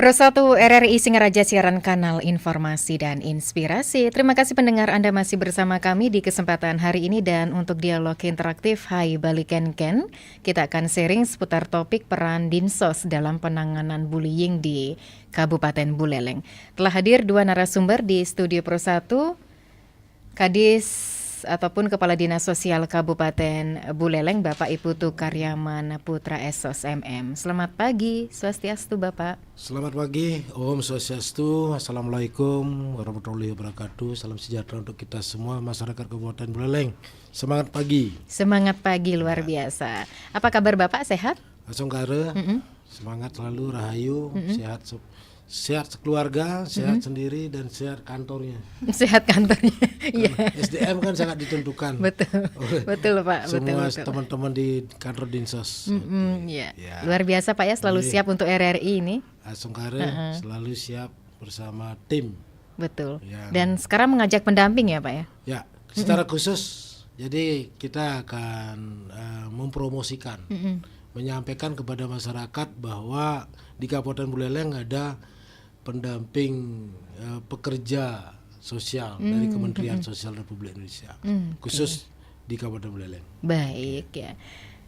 Pro1 RRI Singaraja siaran kanal informasi dan inspirasi. Terima kasih pendengar Anda masih bersama kami di kesempatan hari ini, dan untuk dialog interaktif Hai Baliken Ken, kita akan sharing seputar topik peran Dinsos dalam penanganan bullying di Kabupaten Buleleng. Telah hadir dua narasumber di studio Pro1, Kadis ataupun Kepala Dinas Sosial Kabupaten Buleleng, Bapak Iputu Karyaman Putra Esos MM. Selamat pagi, Swastiastu Bapak. Selamat pagi, Om Swastiastu, Assalamualaikum warahmatullahi wabarakatuh. Salam sejahtera untuk kita semua masyarakat Kabupaten Buleleng. Semangat pagi. Semangat pagi luar biasa. Apa kabar Bapak, sehat? Asongkare, semangat selalu, rahayu, sehat sekeluarga, sehat sendiri, dan sehat kantornya. Sehat kantornya. Iya. SDM kan sangat ditentukan. Betul. Betul Pak. Semua betul. teman-teman di kantor Dinsos. Ya. Luar biasa Pak ya, selalu siap untuk RRI ini. Asongkare selalu siap bersama tim. Betul. Dan sekarang mengajak pendamping ya Pak ya? Ya, secara khusus. Jadi kita akan mempromosikan, menyampaikan kepada masyarakat bahwa di Kabupaten Buleleng ada pendamping pekerja sosial dari Kementerian Sosial Republik Indonesia, khusus di Kabupaten Buleleng. Baik ya.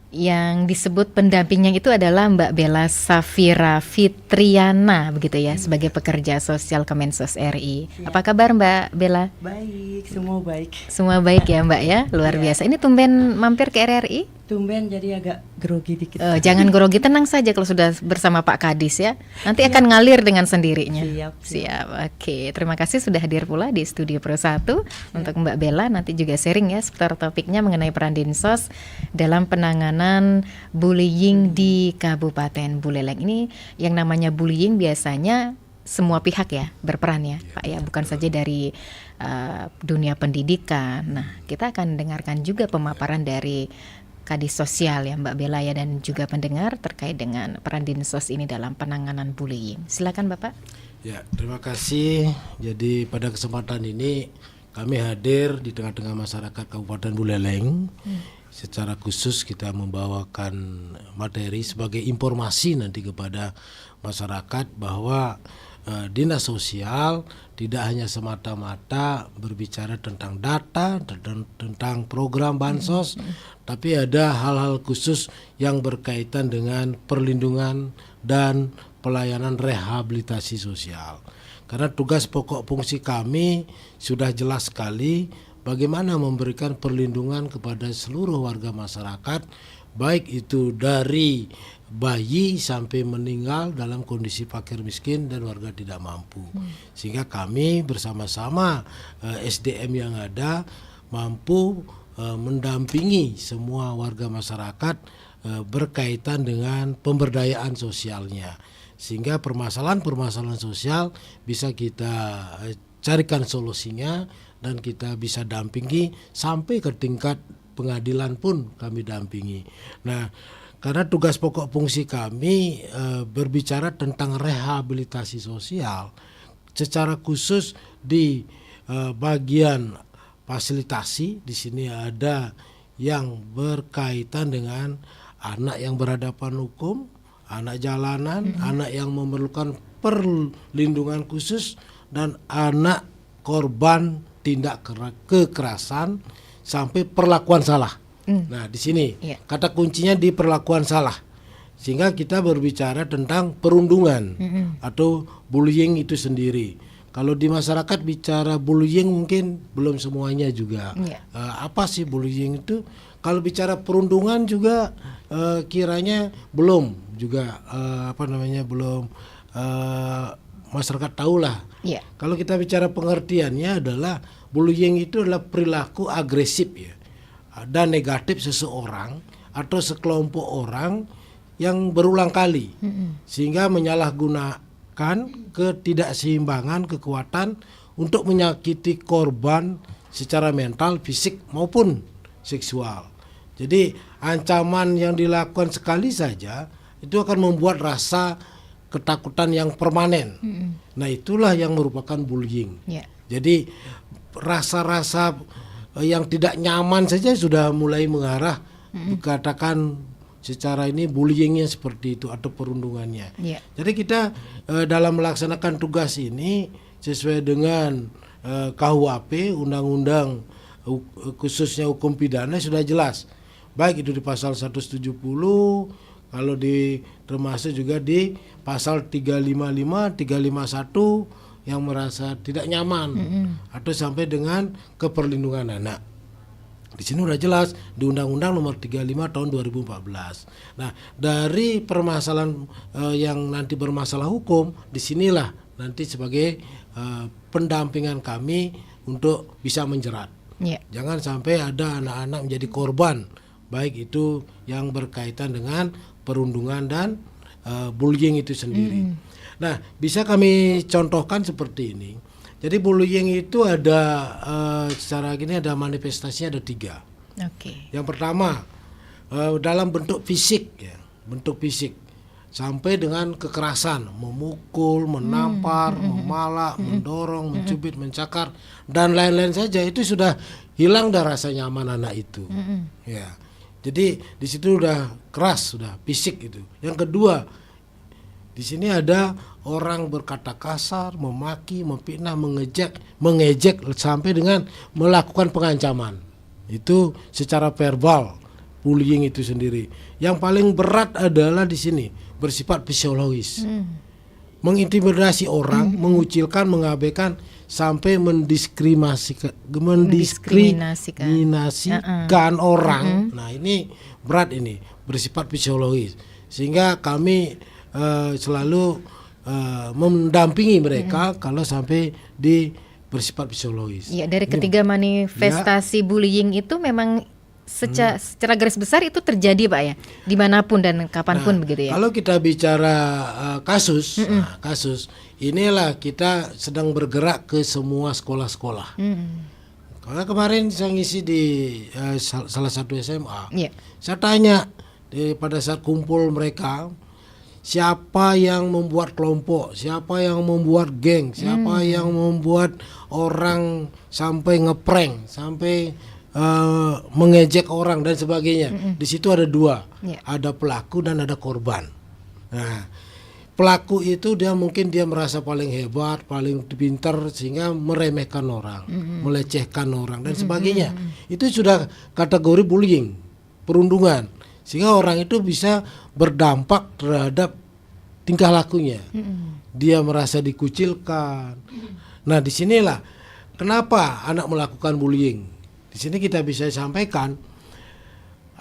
Yang disebut pendampingnya itu adalah Mbak Bella Safira Fitriana, begitu ya, sebagai pekerja sosial Kemensos RI. Apa kabar Mbak Bella? Baik, semua baik. Semua baik ya Mbak ya, luar biasa. Ini tumben mampir ke RRI? Tumben jadi agak grogi dikit. Jangan grogi, tenang saja kalau sudah bersama Pak Kadis ya. Nanti akan ngalir dengan sendirinya. Siap. Oke, terima kasih sudah hadir pula di studio Pro1 untuk Mbak Bella. Nanti juga sharing ya seputar topiknya mengenai peran Dinsos dalam penanganan bullying di Kabupaten Buleleng. Ini yang namanya bullying biasanya semua pihak ya berperan ya Pak ya, bukan saja dari dunia pendidikan. Nah, kita akan dengarkan juga pemaparan dari Kadis Sosial ya Mbak Bella ya, dan juga pendengar terkait dengan peran Dinsos ini dalam penanganan bullying. Silakan Bapak. Ya, terima kasih. Jadi pada kesempatan ini kami hadir di tengah-tengah masyarakat Kabupaten Buleleng. Secara khusus kita membawakan materi sebagai informasi nanti kepada masyarakat bahwa Dinas Sosial tidak hanya semata-mata berbicara tentang data dan tentang program bansos, tapi ada hal-hal khusus yang berkaitan dengan perlindungan dan pelayanan rehabilitasi sosial. Karena tugas pokok fungsi kami sudah jelas sekali bagaimana memberikan perlindungan kepada seluruh warga masyarakat, baik itu dari bayi sampai meninggal dalam kondisi fakir miskin dan warga tidak mampu. Sehingga kami bersama-sama SDM yang ada mampu mendampingi semua warga masyarakat berkaitan dengan pemberdayaan sosialnya. Sehingga permasalahan-permasalahan sosial bisa kita carikan solusinya dan kita bisa dampingi sampai ke tingkat pengadilan pun kami dampingi. Nah, karena tugas pokok fungsi kami berbicara tentang rehabilitasi sosial, secara khusus di bagian fasilitasi di sini ada yang berkaitan dengan anak yang berhadapan hukum, anak jalanan, anak yang memerlukan perlindungan khusus, dan anak korban tindak kekerasan sampai perlakuan salah. Nah, di sini kata kuncinya di perlakuan salah. Sehingga kita berbicara tentang perundungan atau bullying itu sendiri. Kalau di masyarakat bicara bullying mungkin belum semuanya juga. Apa sih bullying itu? Kalau bicara perundungan juga kiranya belum juga belum masyarakat tahulah. Kalau kita bicara pengertiannya adalah bullying itu adalah perilaku agresif ya dan negatif seseorang atau sekelompok orang yang berulang kali sehingga menyalahgunakan ketidakseimbangan kekuatan untuk menyakiti korban secara mental, fisik maupun seksual. Jadi ancaman yang dilakukan sekali saja itu akan membuat rasa ketakutan yang permanen. Nah, itulah yang merupakan bullying. Jadi rasa-rasa yang tidak nyaman saja sudah mulai mengarah dikatakan secara ini bullyingnya seperti itu atau perundungannya. Iya. Jadi kita dalam melaksanakan tugas ini sesuai dengan KUHP, undang-undang khususnya hukum pidana sudah jelas. Baik itu di pasal 170, kalau termasuk juga di pasal 355, 351 yang merasa tidak nyaman atau sampai dengan keperlindungan anak. Di sini udah jelas di Undang-Undang Nomor 35 Tahun 2014. Nah, dari permasalahan yang nanti bermasalah hukum, disinilah nanti sebagai pendampingan kami untuk bisa menjerat. Yeah. Jangan sampai ada anak-anak menjadi korban, baik itu yang berkaitan dengan perundungan dan bullying itu sendiri. Nah, bisa kami contohkan seperti ini. Jadi bullying itu ada secara gini ada manifestasinya ada 3. Oke. Yang pertama dalam bentuk fisik ya, bentuk fisik sampai dengan kekerasan, memukul, menampar, memalak, mendorong, mencubit, mencakar dan lain-lain saja, itu sudah hilang dah rasa nyaman anak itu. Ya. Jadi di situ udah keras, sudah fisik itu. Yang kedua, di sini ada orang berkata kasar, memaki, memfitnah, mengejek sampai dengan melakukan pengancaman. Itu secara verbal, bullying itu sendiri. Yang paling berat adalah di sini bersifat fisiologis. Mengintimidasi orang, mengucilkan, mengabaikan sampai mendiskriminasikan orang. Nah, ini berat, ini bersifat fisiologis. Sehingga kami selalu mendampingi mereka kalau sampai di bersifat fisiologis. Ya, dari ketiga manifestasi bullying itu memang secara garis besar itu terjadi, Pak, ya, dimanapun dan kapanpun begitu ya. Kalau kita bicara kasus, kasus inilah kita sedang bergerak ke semua sekolah-sekolah. Karena kemarin saya ngisi di salah satu SMA, saya tanya pada saat kumpul mereka, siapa yang membuat kelompok, siapa yang membuat geng, siapa yang membuat orang sampai ngeprank, sampai mengejek orang dan sebagainya. Di situ ada 2, ada pelaku dan ada korban. Nah, pelaku itu mungkin dia merasa paling hebat, paling pintar sehingga meremehkan orang, melecehkan orang dan sebagainya. Itu sudah kategori bullying, perundungan. Sehingga orang itu bisa berdampak terhadap tingkah lakunya. Dia merasa dikucilkan. Nah, disinilah kenapa anak melakukan bullying. Di sini kita bisa sampaikan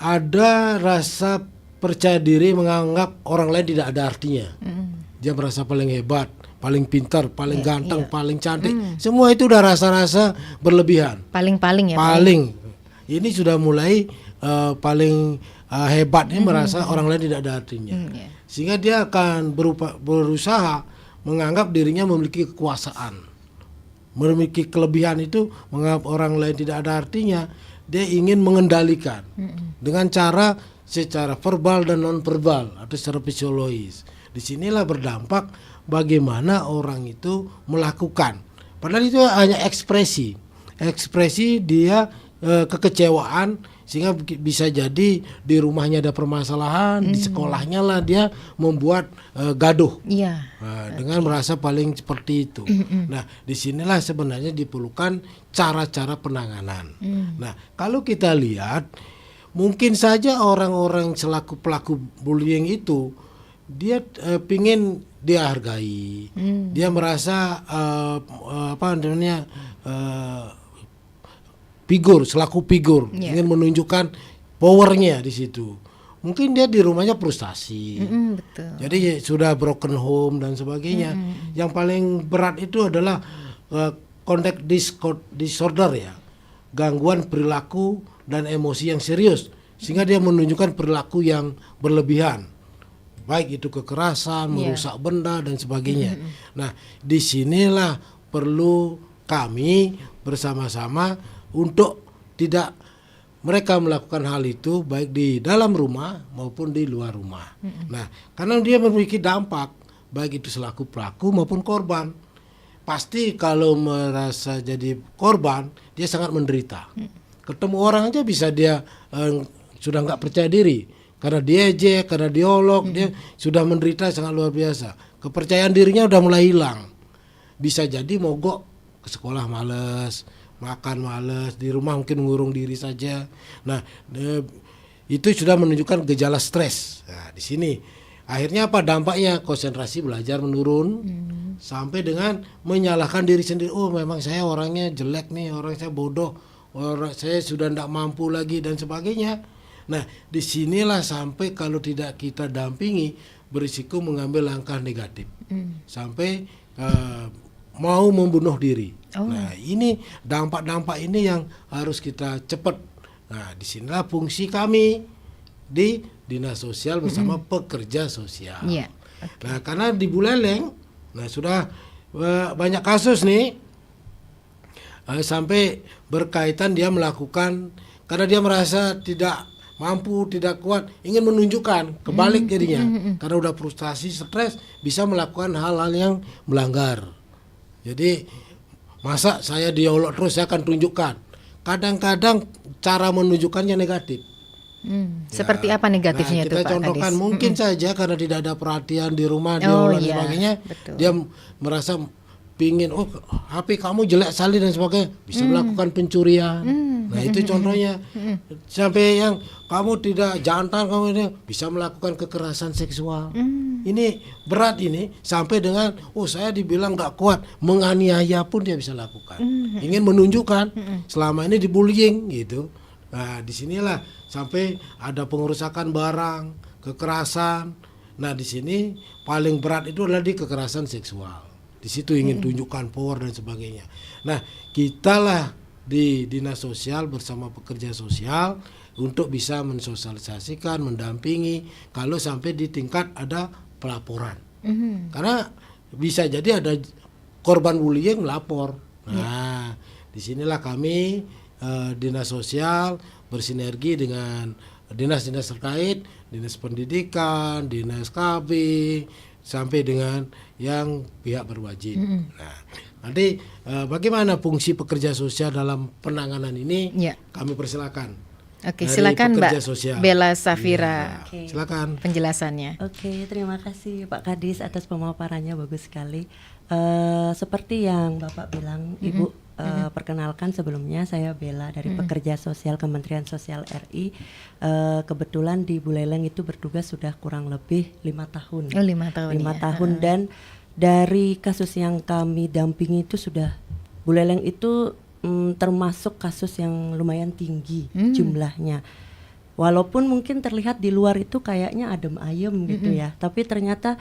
ada rasa percaya diri, menganggap orang lain tidak ada artinya. Dia merasa paling hebat, paling pintar, paling ganteng, paling cantik. Semua itu udah rasa-rasa berlebihan. Paling-paling ya. Paling. Ini sudah mulai paling hebat ini merasa orang lain tidak ada artinya. Sehingga dia akan berusaha menganggap dirinya memiliki kekuasaan. Memiliki kelebihan itu, menganggap orang lain tidak ada artinya, dia ingin mengendalikan dengan cara secara verbal dan non verbal atau secara fisiologis. Disinilah berdampak bagaimana orang itu melakukan. Padahal itu hanya ekspresi dia kekecewaan, sehingga bisa jadi di rumahnya ada permasalahan, di sekolahnya lah dia membuat gaduh, dengan merasa paling seperti itu. Nah, disinilah sebenarnya diperlukan cara-cara penanganan. Nah, kalau kita lihat, mungkin saja orang-orang selaku pelaku bullying itu dia pingin dihargai, dia merasa selaku figur, ingin menunjukkan powernya di situ. Mungkin dia di rumahnya frustasi, betul. Jadi sudah broken home dan sebagainya. Yang paling berat itu adalah conduct disorder ya, gangguan perilaku dan emosi yang serius, sehingga dia menunjukkan perilaku yang berlebihan, baik itu kekerasan, merusak benda dan sebagainya. Nah, disinilah perlu kami bersama-sama untuk tidak mereka melakukan hal itu baik di dalam rumah maupun di luar rumah. Nah, karena dia memiliki dampak baik itu selaku pelaku maupun korban. Pasti kalau merasa jadi korban, dia sangat menderita. Ketemu orang aja bisa dia sudah nggak percaya diri, karena diejek, karena diolok, dia sudah menderita sangat luar biasa. Kepercayaan dirinya udah mulai hilang. Bisa jadi mogok ke sekolah males, makan males, di rumah mungkin mengurung diri saja. Nah, itu sudah menunjukkan gejala stres. Nah, di sini akhirnya apa dampaknya? Konsentrasi belajar menurun sampai dengan menyalahkan diri sendiri. Oh, memang saya orangnya jelek nih, orang saya bodoh, orang saya sudah tidak mampu lagi dan sebagainya. Nah, disinilah sampai kalau tidak kita dampingi berisiko mengambil langkah negatif sampai mau membunuh diri. Nah, ini dampak-dampak ini yang harus kita cepat. Nah, disinilah fungsi kami di Dinas Sosial bersama pekerja sosial. Yeah. Nah, karena di Buleleng, nah sudah banyak kasus nih sampai berkaitan dia melakukan karena dia merasa tidak mampu, tidak kuat, ingin menunjukkan kebalik jadinya. Karena udah frustasi, stres, bisa melakukan hal-hal yang melanggar. Jadi masa saya diolok terus, saya akan tunjukkan. Kadang-kadang cara menunjukkannya negatif. Seperti apa negatifnya itu, kita Pak contohkan Kadis? mungkin saja karena tidak ada perhatian di rumah, dia Oh, dan iya, sebagainya, betul. dia merasa pingin, oh HP kamu jelek sekali dan sebagainya, bisa melakukan pencurian. Nah itu contohnya. Sampai yang kamu tidak jantan, kamu ini bisa melakukan kekerasan seksual. Ini berat ini sampai dengan saya dibilang nggak kuat, menganiaya pun dia bisa lakukan. Ingin menunjukkan selama ini dibullying gitu. Nah disinilah sampai ada pengerusakan barang, kekerasan. Nah di sini paling berat itu adalah di kekerasan seksual. Di situ ingin tunjukkan power dan sebagainya. Nah, kitalah di Dinas Sosial bersama pekerja sosial untuk bisa mensosialisasikan, mendampingi kalau sampai di tingkat ada pelaporan. Karena bisa jadi ada korban bullying melapor. Nah, disinilah kami Dinas Sosial bersinergi dengan dinas-dinas terkait, Dinas Pendidikan, Dinas KB, sampai dengan yang pihak berwajib. Nah, nanti bagaimana fungsi pekerja sosial dalam penanganan ini? Kami persilakan. Oke, Dari silakan pekerja Mbak sosial. Bella Safira. Oke. Silakan. Penjelasannya. Oke, terima kasih Pak Kadis atas pemaparannya, bagus sekali. Seperti yang Bapak bilang, Ibu, perkenalkan sebelumnya saya Bella dari Pekerja Sosial Kementerian Sosial RI. Kebetulan di Buleleng itu bertugas sudah kurang lebih 5 tahun. Oh, 5 tahun. 5 ya. tahun dan dari kasus yang kami dampingi itu sudah Buleleng itu termasuk kasus yang lumayan tinggi jumlahnya. Walaupun mungkin terlihat di luar itu kayaknya adem ayem gitu ya, tapi ternyata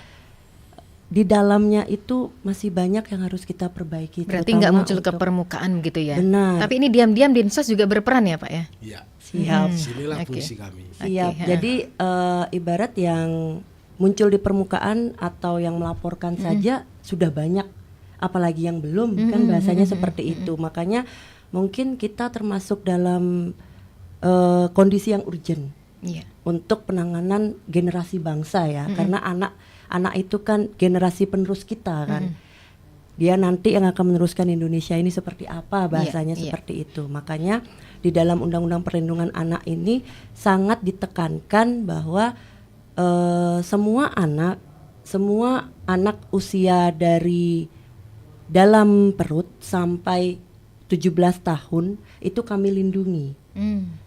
di dalamnya itu masih banyak yang harus kita perbaiki. Berarti nggak muncul ke permukaan gitu ya. Benar. Tapi ini diam-diam Dinsos juga berperan ya Pak ya. Iya. Siap. Disinilah Oke. fungsi kami. Siap. Oke, Jadi ibarat yang muncul di permukaan atau yang melaporkan saja sudah banyak, apalagi yang belum kan bahasanya seperti itu. Makanya mungkin kita termasuk dalam kondisi yang urgent untuk penanganan generasi bangsa ya, karena anak itu kan generasi penerus kita kan. Dia nanti yang akan meneruskan Indonesia ini seperti apa, bahasanya seperti itu. Makanya di dalam Undang-Undang Perlindungan Anak ini sangat ditekankan bahwa semua anak usia dari dalam perut sampai 17 tahun itu kami lindungi.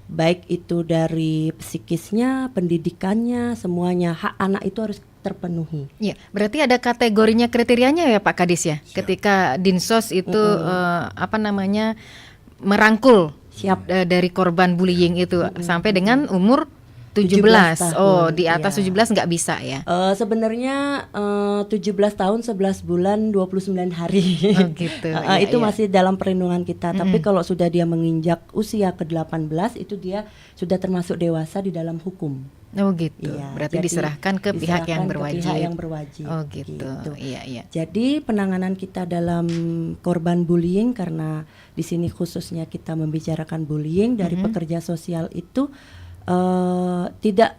Baik itu dari psikisnya, pendidikannya, semuanya, hak anak itu harus terpenuhi. Iya, berarti ada kategorinya, kriterianya ya Pak Kadis ya. Ketika Dinsos itu merangkul dari korban bullying itu sampai dengan umur 17. 17 Oh, tahun, di atas iya. 17 nggak bisa ya. Sebenarnya 17 tahun 11 bulan 29 hari. Oh, gitu. Iya, Itu iya. masih dalam perlindungan kita. Tapi kalau sudah dia menginjak usia ke-18 itu dia sudah termasuk dewasa di dalam hukum. Oh gitu. Iya, Berarti jadi diserahkan ke pihak yang diserahkan ke berwajib. pihak yang berwajib. Oh gitu. Iya, iya. Jadi penanganan kita dalam korban bullying, karena di sini khususnya kita membicarakan bullying dari pekerja sosial itu tidak,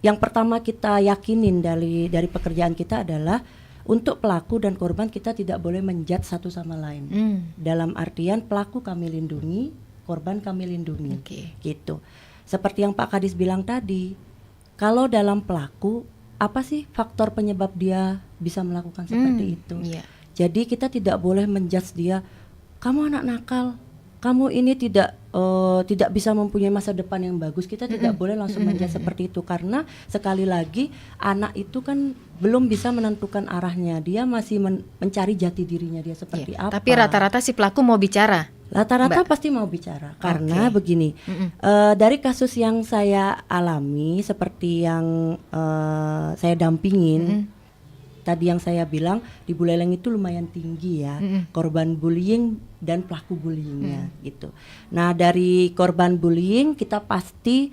yang pertama kita yakinin dari pekerjaan kita adalah untuk pelaku dan korban kita tidak boleh menjudge satu sama lain. Dalam artian pelaku kami lindungi, korban kami lindungi. Oke. Gitu. Seperti yang Pak Kadis bilang tadi, kalau dalam pelaku apa sih faktor penyebab dia bisa melakukan seperti itu. Iya. Jadi kita tidak boleh menjudge dia, kamu anak nakal, kamu ini tidak bisa mempunyai masa depan yang bagus. Kita tidak boleh langsung menjudge seperti itu, karena sekali lagi anak itu kan belum bisa menentukan arahnya, dia masih mencari jati dirinya dia seperti apa. Tapi rata-rata si pelaku mau bicara. Rata-rata pasti mau bicara, karena begini, dari kasus yang saya alami, seperti yang saya dampingin, tadi yang saya bilang di Buleleng itu lumayan tinggi ya, korban bullying dan pelaku bullyingnya gitu. Nah dari korban bullying kita pasti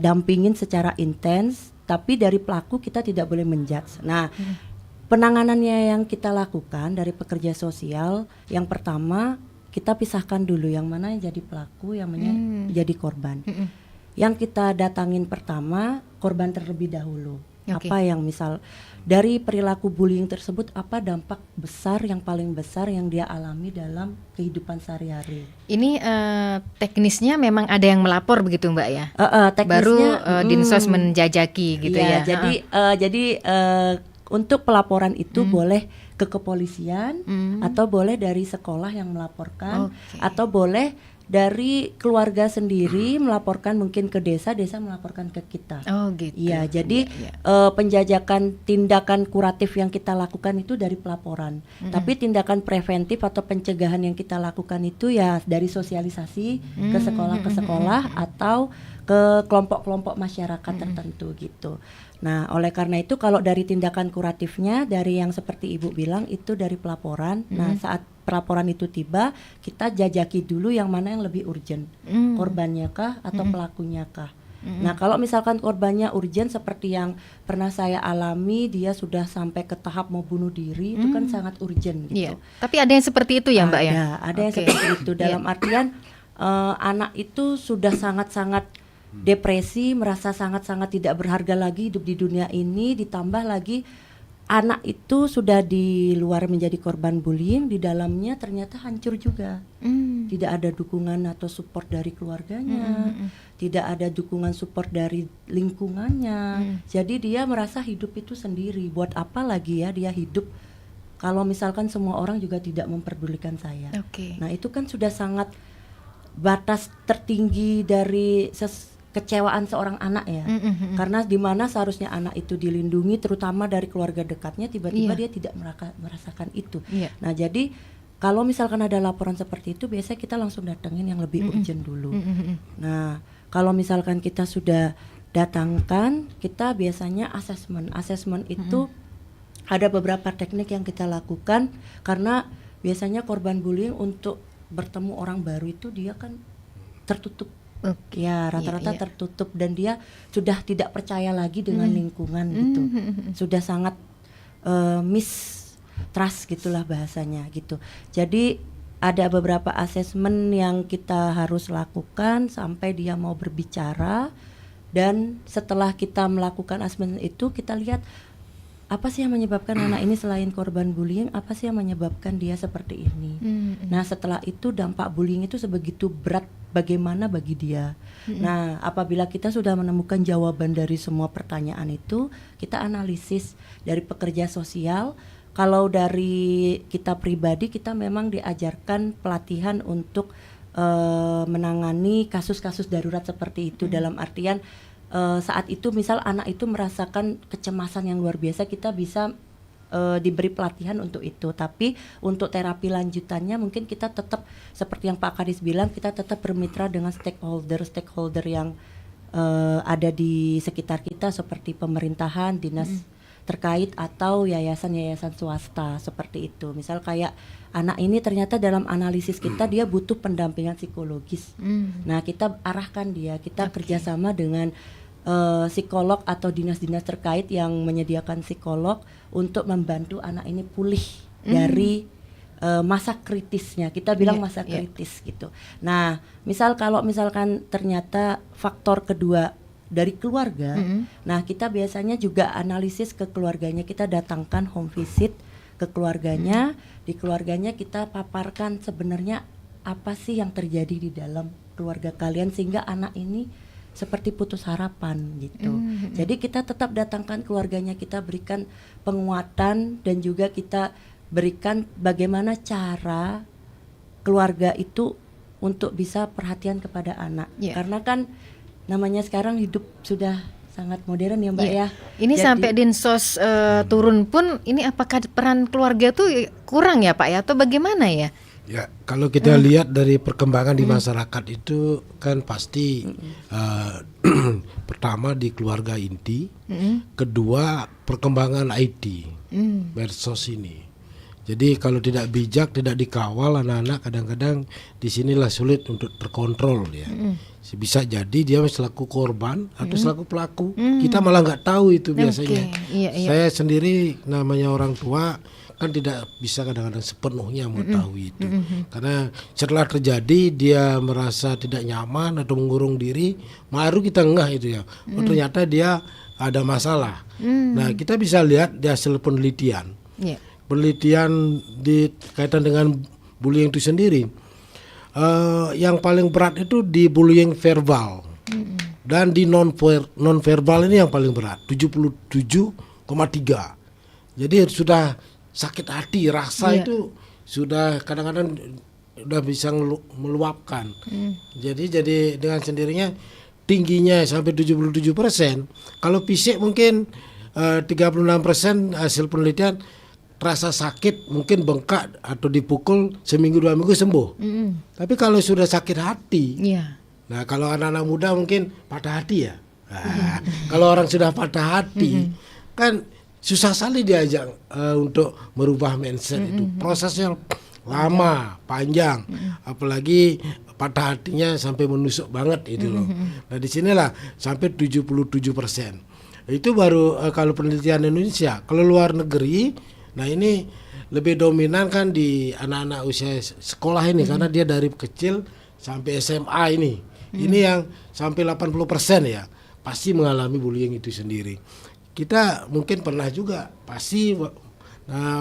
dampingin secara intens, tapi dari pelaku kita tidak boleh menjudge. Nah penanganannya yang kita lakukan dari pekerja sosial, yang pertama kita pisahkan dulu yang mana yang jadi pelaku, yang mana jadi korban. Yang kita datangin pertama korban terlebih dahulu. Apa yang misal dari perilaku bullying tersebut, apa dampak besar yang paling besar yang dia alami dalam kehidupan sehari-hari. Ini teknisnya memang ada yang melapor begitu Mbak ya? Baru Dinsos menjajaki gitu ya. Jadi untuk pelaporan itu boleh ke kepolisian, atau boleh dari sekolah yang melaporkan, atau boleh dari keluarga sendiri melaporkan mungkin ke desa melaporkan ke kita. Oh gitu. Iya, jadi penjajakan tindakan kuratif yang kita lakukan itu dari pelaporan. Tapi tindakan preventif atau pencegahan yang kita lakukan itu ya dari sosialisasi ke sekolah atau ke kelompok-kelompok masyarakat tertentu gitu. Nah, oleh karena itu kalau dari tindakan kuratifnya, dari yang seperti Ibu bilang itu dari pelaporan. Nah, saat pelaporan itu tiba, kita jajaki dulu yang mana yang lebih urgent, korbannya kah atau pelakunya kah. Nah, kalau misalkan korbannya urgent seperti yang pernah saya alami, dia sudah sampai ke tahap mau bunuh diri, itu kan sangat urgent gitu. Tapi ada yang seperti itu ya Mbak ya? Ada yang seperti itu, dalam artian anak itu sudah sangat-sangat depresi, merasa sangat-sangat tidak berharga lagi hidup di dunia ini, ditambah lagi anak itu sudah di luar menjadi korban bullying, di dalamnya ternyata hancur juga. Tidak ada dukungan atau support dari keluarganya, tidak ada dukungan support dari lingkungannya. Jadi dia merasa hidup itu sendiri. Buat apa lagi ya dia hidup kalau misalkan semua orang juga tidak memperdulikan saya. Nah itu kan sudah sangat batas tertinggi dari kecewaan seorang anak ya, karena dimana seharusnya anak itu dilindungi terutama dari keluarga dekatnya, tiba-tiba dia tidak merasakan itu. Nah jadi kalau misalkan ada laporan seperti itu, biasanya kita langsung datengin yang lebih urgent dulu. Nah kalau misalkan kita sudah datangkan, kita biasanya asesmen itu ada beberapa teknik yang kita lakukan, karena biasanya korban bullying untuk bertemu orang baru itu dia kan tertutup. Ya rata-rata tertutup, dan dia sudah tidak percaya lagi dengan lingkungan gitu, sudah sangat mistrust gitulah bahasanya gitu. Jadi ada beberapa asesmen yang kita harus lakukan sampai dia mau berbicara, dan setelah kita melakukan asesmen itu kita lihat apa sih yang menyebabkan anak ini selain korban bullying, apa sih yang menyebabkan dia seperti ini. Nah setelah itu dampak bullying itu sebegitu berat bagaimana bagi dia. Nah apabila kita sudah menemukan jawaban dari semua pertanyaan itu, kita analisis dari pekerja sosial. Kalau dari kita pribadi, kita memang diajarkan pelatihan untuk menangani kasus-kasus darurat seperti itu. Dalam artian saat itu misal anak itu merasakan kecemasan yang luar biasa, kita bisa diberi pelatihan untuk itu. Tapi untuk terapi lanjutannya mungkin kita tetap seperti yang Pak Kadis bilang, kita tetap bermitra dengan stakeholder yang ada di sekitar kita, seperti pemerintahan, dinas terkait, atau yayasan-yayasan swasta seperti itu. Misal kayak anak ini ternyata dalam analisis kita dia butuh pendampingan psikologis. Nah kita arahkan dia, kita kerjasama dengan psikolog atau dinas-dinas terkait yang menyediakan psikolog untuk membantu anak ini pulih dari masa kritisnya. Kita bilang masa kritis gitu. Nah kalau misalkan ternyata faktor kedua dari keluarga, nah kita biasanya juga analisis ke keluarganya, kita datangkan home visit ke keluarganya. Di keluarganya kita paparkan sebenarnya apa sih yang terjadi di dalam keluarga kalian sehingga anak ini seperti putus harapan gitu. Jadi kita tetap datangkan keluarganya, kita berikan penguatan dan juga kita berikan bagaimana cara keluarga itu untuk bisa perhatian kepada anak. Karena kan namanya sekarang hidup sudah sangat modern ya Mbak ya. Ini Jadi, sampai dinsos turun pun, ini apakah peran keluarga tuh kurang ya Pak ya, atau bagaimana ya? Ya, kalau kita lihat dari perkembangan di masyarakat itu kan pasti pertama di keluarga inti, kedua perkembangan IT, medsos ini. Jadi kalau tidak bijak, tidak dikawal anak-anak, kadang-kadang disinilah sulit untuk terkontrol ya. Bisa jadi dia selaku korban atau selaku pelaku, kita malah nggak tahu itu biasanya. Saya sendiri namanya orang tua kan tidak bisa kadang-kadang sepenuhnya mengetahui itu, karena setelah terjadi dia merasa tidak nyaman atau mengurung diri, baru kita ngeh itu ya, oh ternyata dia ada masalah. Nah kita bisa lihat di hasil penelitian, penelitian di kaitan dengan bullying itu sendiri, yang paling berat itu di bullying verbal, dan di non verbal ini yang paling berat 77,3. Jadi sudah sakit hati, rasa itu sudah kadang-kadang udah bisa meluapkan. Jadi dengan sendirinya tingginya sampai 77%. Kalau fisik mungkin 36% hasil penelitian, rasa sakit mungkin bengkak atau dipukul seminggu 2 minggu sembuh. Tapi kalau sudah sakit hati, nah kalau anak-anak muda mungkin patah hati ya. Nah, kalau orang sudah patah hati kan susah sekali diajak untuk merubah mindset itu. Prosesnya lama, panjang, apalagi patah hatinya sampai menusuk banget itu loh. Nah disinilah sampai 77%. Itu baru kalau penelitian Indonesia. Kalau luar negeri, nah ini lebih dominan kan di anak-anak usia sekolah ini, karena dia dari kecil sampai SMA ini. Ini yang sampai 80% ya pasti mengalami bullying itu sendiri. Kita mungkin pernah juga, pasti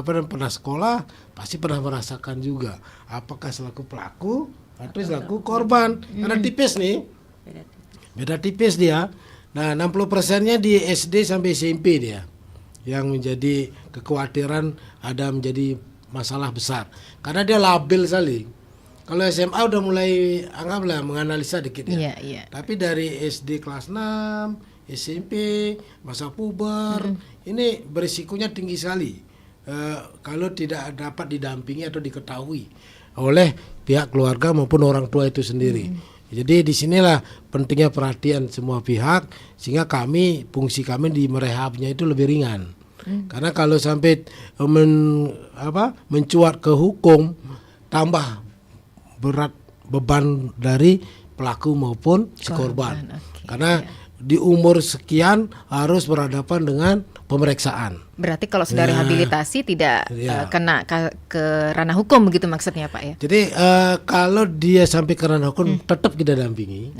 pernah sekolah, pasti pernah merasakan juga, apakah selaku pelaku atau selaku korban. Karena tipis nih, beda tipis dia. Nah 60%-nya di SD sampai SMP dia, yang menjadi kekhawatiran ada menjadi masalah besar, karena dia labil sekali. Kalau SMA udah mulai anggaplah menganalisa dikit ya. Tapi dari SD kelas 6, SMP, masa puber, ini berisikonya tinggi sekali kalau tidak dapat didampingi atau diketahui oleh pihak keluarga maupun orang tua itu sendiri. Jadi disinilah pentingnya perhatian semua pihak, sehingga fungsi kami di merehabnya itu lebih ringan. Karena kalau sampai mencuat ke hukum, tambah berat beban dari pelaku maupun si korban. Karena di umur sekian harus berhadapan dengan pemeriksaan. Berarti kalau sudah rehabilitasi tidak kena ke ranah hukum begitu maksudnya Pak ya? Jadi kalau dia sampai ke ranah hukum tetap kita dampingi.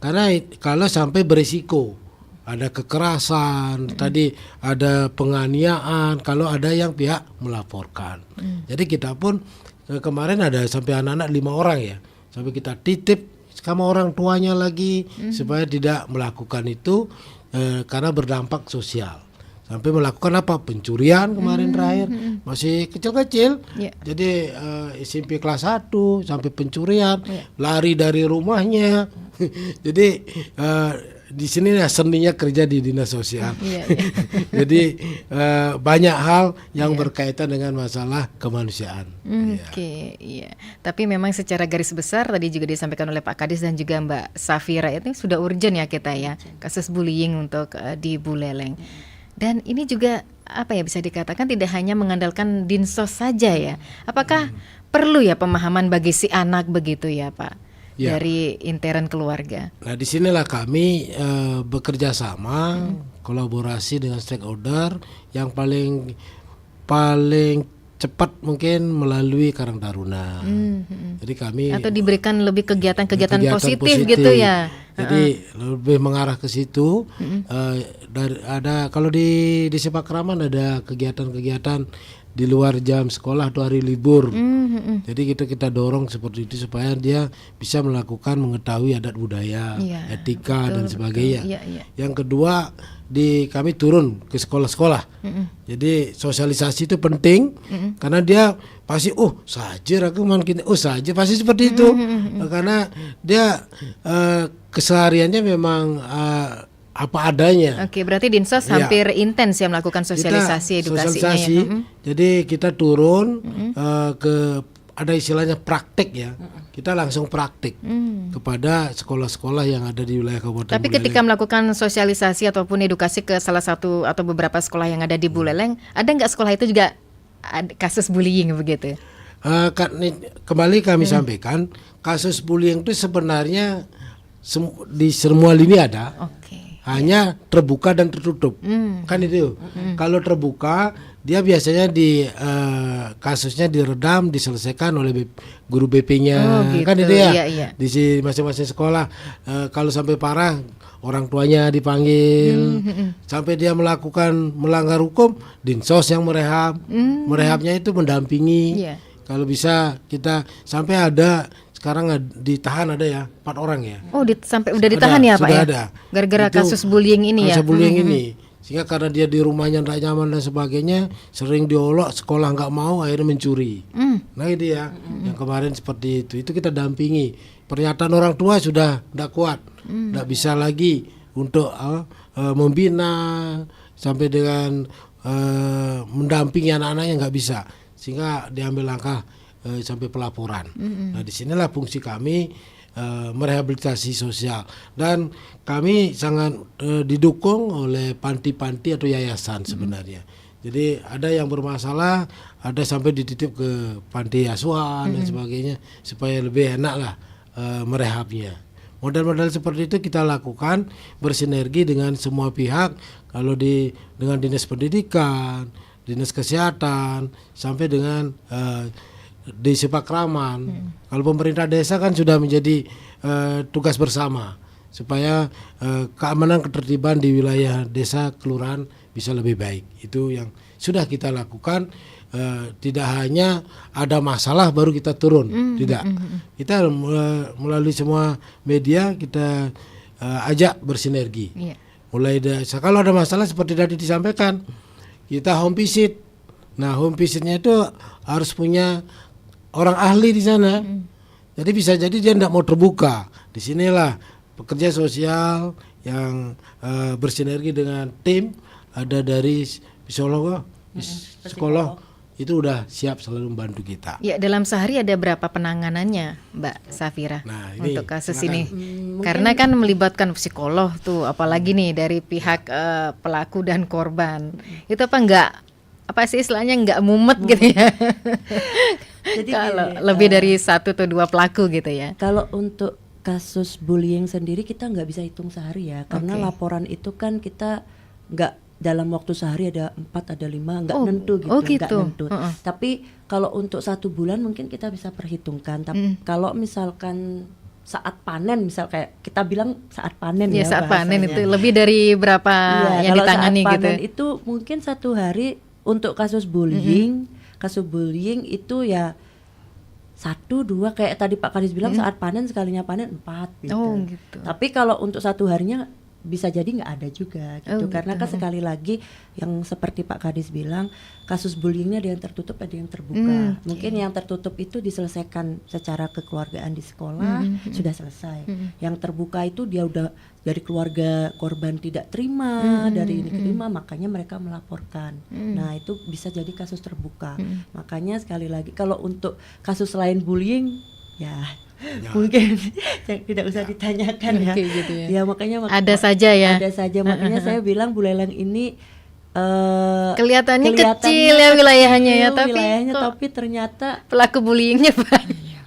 Karena kalau sampai berisiko ada kekerasan, tadi ada penganiayaan, kalau ada yang pihak melaporkan. Jadi kita pun kemarin ada sampai anak-anak 5 orang ya, sampai kita titip sama orang tuanya lagi supaya tidak melakukan itu karena berdampak sosial. Sampai melakukan apa? Pencurian kemarin terakhir, masih kecil-kecil. Jadi SMP kelas 1 sampai pencurian, lari dari rumahnya. Jadi di sini ya seninya kerja di dinas sosial. Jadi banyak hal yang berkaitan dengan masalah kemanusiaan. Tapi memang secara garis besar tadi juga disampaikan oleh Pak Kadis dan juga Mbak Safira, itu sudah urgent ya kita ya, kasus bullying untuk di Buleleng. Dan ini juga apa ya, bisa dikatakan tidak hanya mengandalkan dinsos saja ya. Apakah perlu ya pemahaman bagi si anak begitu ya Pak? Dari intern keluarga. Nah disinilah kami bekerja sama, kolaborasi dengan stakeholder yang paling cepat mungkin melalui Karang Taruna. Jadi kami atau diberikan lebih kegiatan positif gitu ya. Jadi lebih mengarah ke situ. Kalau di Sepak Raman ada kegiatan-kegiatan di luar jam sekolah atau hari libur. Jadi kita dorong seperti itu supaya dia bisa melakukan mengetahui adat budaya, etika dan sebagainya. Yang kedua, kami turun ke sekolah-sekolah. Jadi sosialisasi itu penting karena dia pasti saja aku mungkin saja pasti seperti itu. Karena dia kesehariannya memang apa adanya. Oke, berarti Dinsos hampir intens ya melakukan sosialisasi edukasinya ya. Jadi kita turun ada istilahnya praktek ya. Kita langsung praktek kepada sekolah-sekolah yang ada di wilayah Kabupaten Tapi Buleleng. ketika melakukan sosialisasi ataupun edukasi ke salah satu atau beberapa sekolah yang ada di Buleleng, ada nggak sekolah itu juga ada kasus bullying begitu? Kembali kami sampaikan, kasus bullying itu sebenarnya di semua lini ada. Hanya terbuka dan tertutup, kan itu. Kalau terbuka, dia biasanya kasusnya diredam, diselesaikan oleh guru BP-nya, kan itu ya. Di masing-masing sekolah. Kalau sampai parah, orang tuanya dipanggil, sampai dia melanggar hukum, Dinsos yang merehab. Merehabnya itu mendampingi. Kalau bisa kita sampai ada. Sekarang ditahan ada ya 4 orang ya. Sampai udah ditahan ya Pak ya? Ada. Gara-gara kasus bullying ini ya? Kasus bullying ini. Sehingga karena dia di rumahnya tidak nyaman dan sebagainya, sering diolok, sekolah nggak mau, akhirnya mencuri. Nah itu ya, yang kemarin seperti itu. Itu kita dampingi. Pernyataan orang tua sudah tidak kuat. Tidak bisa lagi untuk membina sampai dengan mendampingi anak-anaknya nggak bisa. Sehingga diambil langkah sampai pelaporan. Nah disinilah fungsi kami merehabilitasi sosial, dan kami sangat didukung oleh panti-panti atau yayasan sebenarnya. Jadi ada yang bermasalah, ada sampai dititip ke panti asuhan dan sebagainya supaya lebih enak lah merehabnya. Model-model seperti itu kita lakukan bersinergi dengan semua pihak. Kalau dengan dinas pendidikan, dinas kesehatan, sampai dengan di Sipakraman. Kalau pemerintah desa kan sudah menjadi tugas bersama supaya keamanan ketertiban di wilayah desa kelurahan bisa lebih baik. Itu yang sudah kita lakukan. Tidak hanya ada masalah baru kita turun, tidak. Kita melalui semua media kita ajak bersinergi. Mulai kalau ada masalah seperti tadi disampaikan, kita home visit. Nah home visitnya itu harus punya orang ahli di sana. Jadi bisa jadi dia tidak mau terbuka. Disinilah pekerja sosial yang bersinergi dengan tim, ada dari psikolog, itu udah siap selalu membantu kita. Ya, dalam sehari ada berapa penanganannya, Mbak Safira, untuk kasus ini? Karena kan melibatkan psikolog tuh, apalagi nih dari pihak pelaku dan korban. Itu apa sih istilahnya nggak mumet gitu ya? Jadi kalau lebih dari 1 atau 2 pelaku gitu ya. Kalau untuk kasus bullying sendiri kita nggak bisa hitung sehari ya, karena laporan itu kan kita nggak dalam waktu sehari ada 4 ada 5 nggak nentu gitu, nggak nentu. Tapi kalau untuk 1 bulan mungkin kita bisa perhitungkan. Tapi kalau misalkan saat panen, misal kayak kita bilang saat panen ya saat panen itu lebih dari berapa yang ditangani saat gitu? Panen itu mungkin 1 hari untuk kasus bullying. Kasus bullying itu ya 1, 2 kayak tadi Pak Kadis bilang saat panen sekalinya panen 4 gitu. Gitu. Tapi kalau untuk 1 harinya bisa jadi nggak ada juga gitu, karena kan sekali lagi yang seperti Pak Kadis bilang kasus bullyingnya ada yang tertutup ada yang terbuka. Mungkin yang tertutup itu diselesaikan secara kekeluargaan di sekolah sudah selesai. Yang terbuka itu dia udah dari keluarga korban tidak terima, dari ini terima, makanya mereka melaporkan. Nah itu bisa jadi kasus terbuka. Makanya sekali lagi kalau untuk kasus lain bullying ya mungkin tidak usah ditanyakan ya. Gitu ya. Ya makanya ada saja ya. Ada saja, makanya saya bilang Buleleng ini kelihatannya kecil ya wilayahnya ya, tapi ternyata pelaku bullyingnya banyak.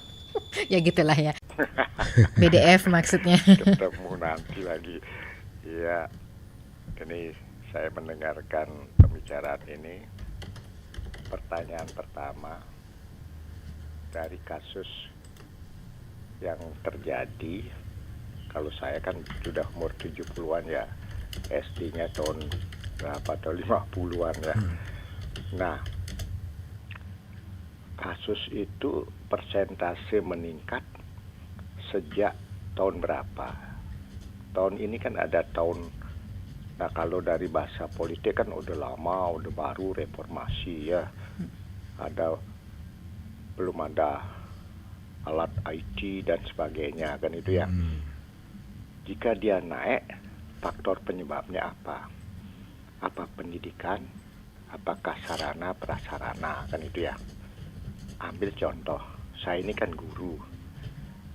Ya gitulah ya. BDF maksudnya. Ketemu nanti lagi. Ya, ini saya mendengarkan pembicaraan ini. Pertanyaan pertama dari kasus yang terjadi, kalau saya kan sudah umur 70-an ya, SD-nya tahun berapa atau 50-an ya. Nah, kasus itu persentase meningkat sejak tahun berapa? Tahun ini kan ada tahun, nah kalau dari bahasa politik kan udah lama, udah baru reformasi ya. Belum ada alat IT dan sebagainya kan itu ya. Jika dia naik, faktor penyebabnya apa? Apa pendidikan? Apakah sarana prasarana kan itu ya. Ambil contoh, saya ini kan guru,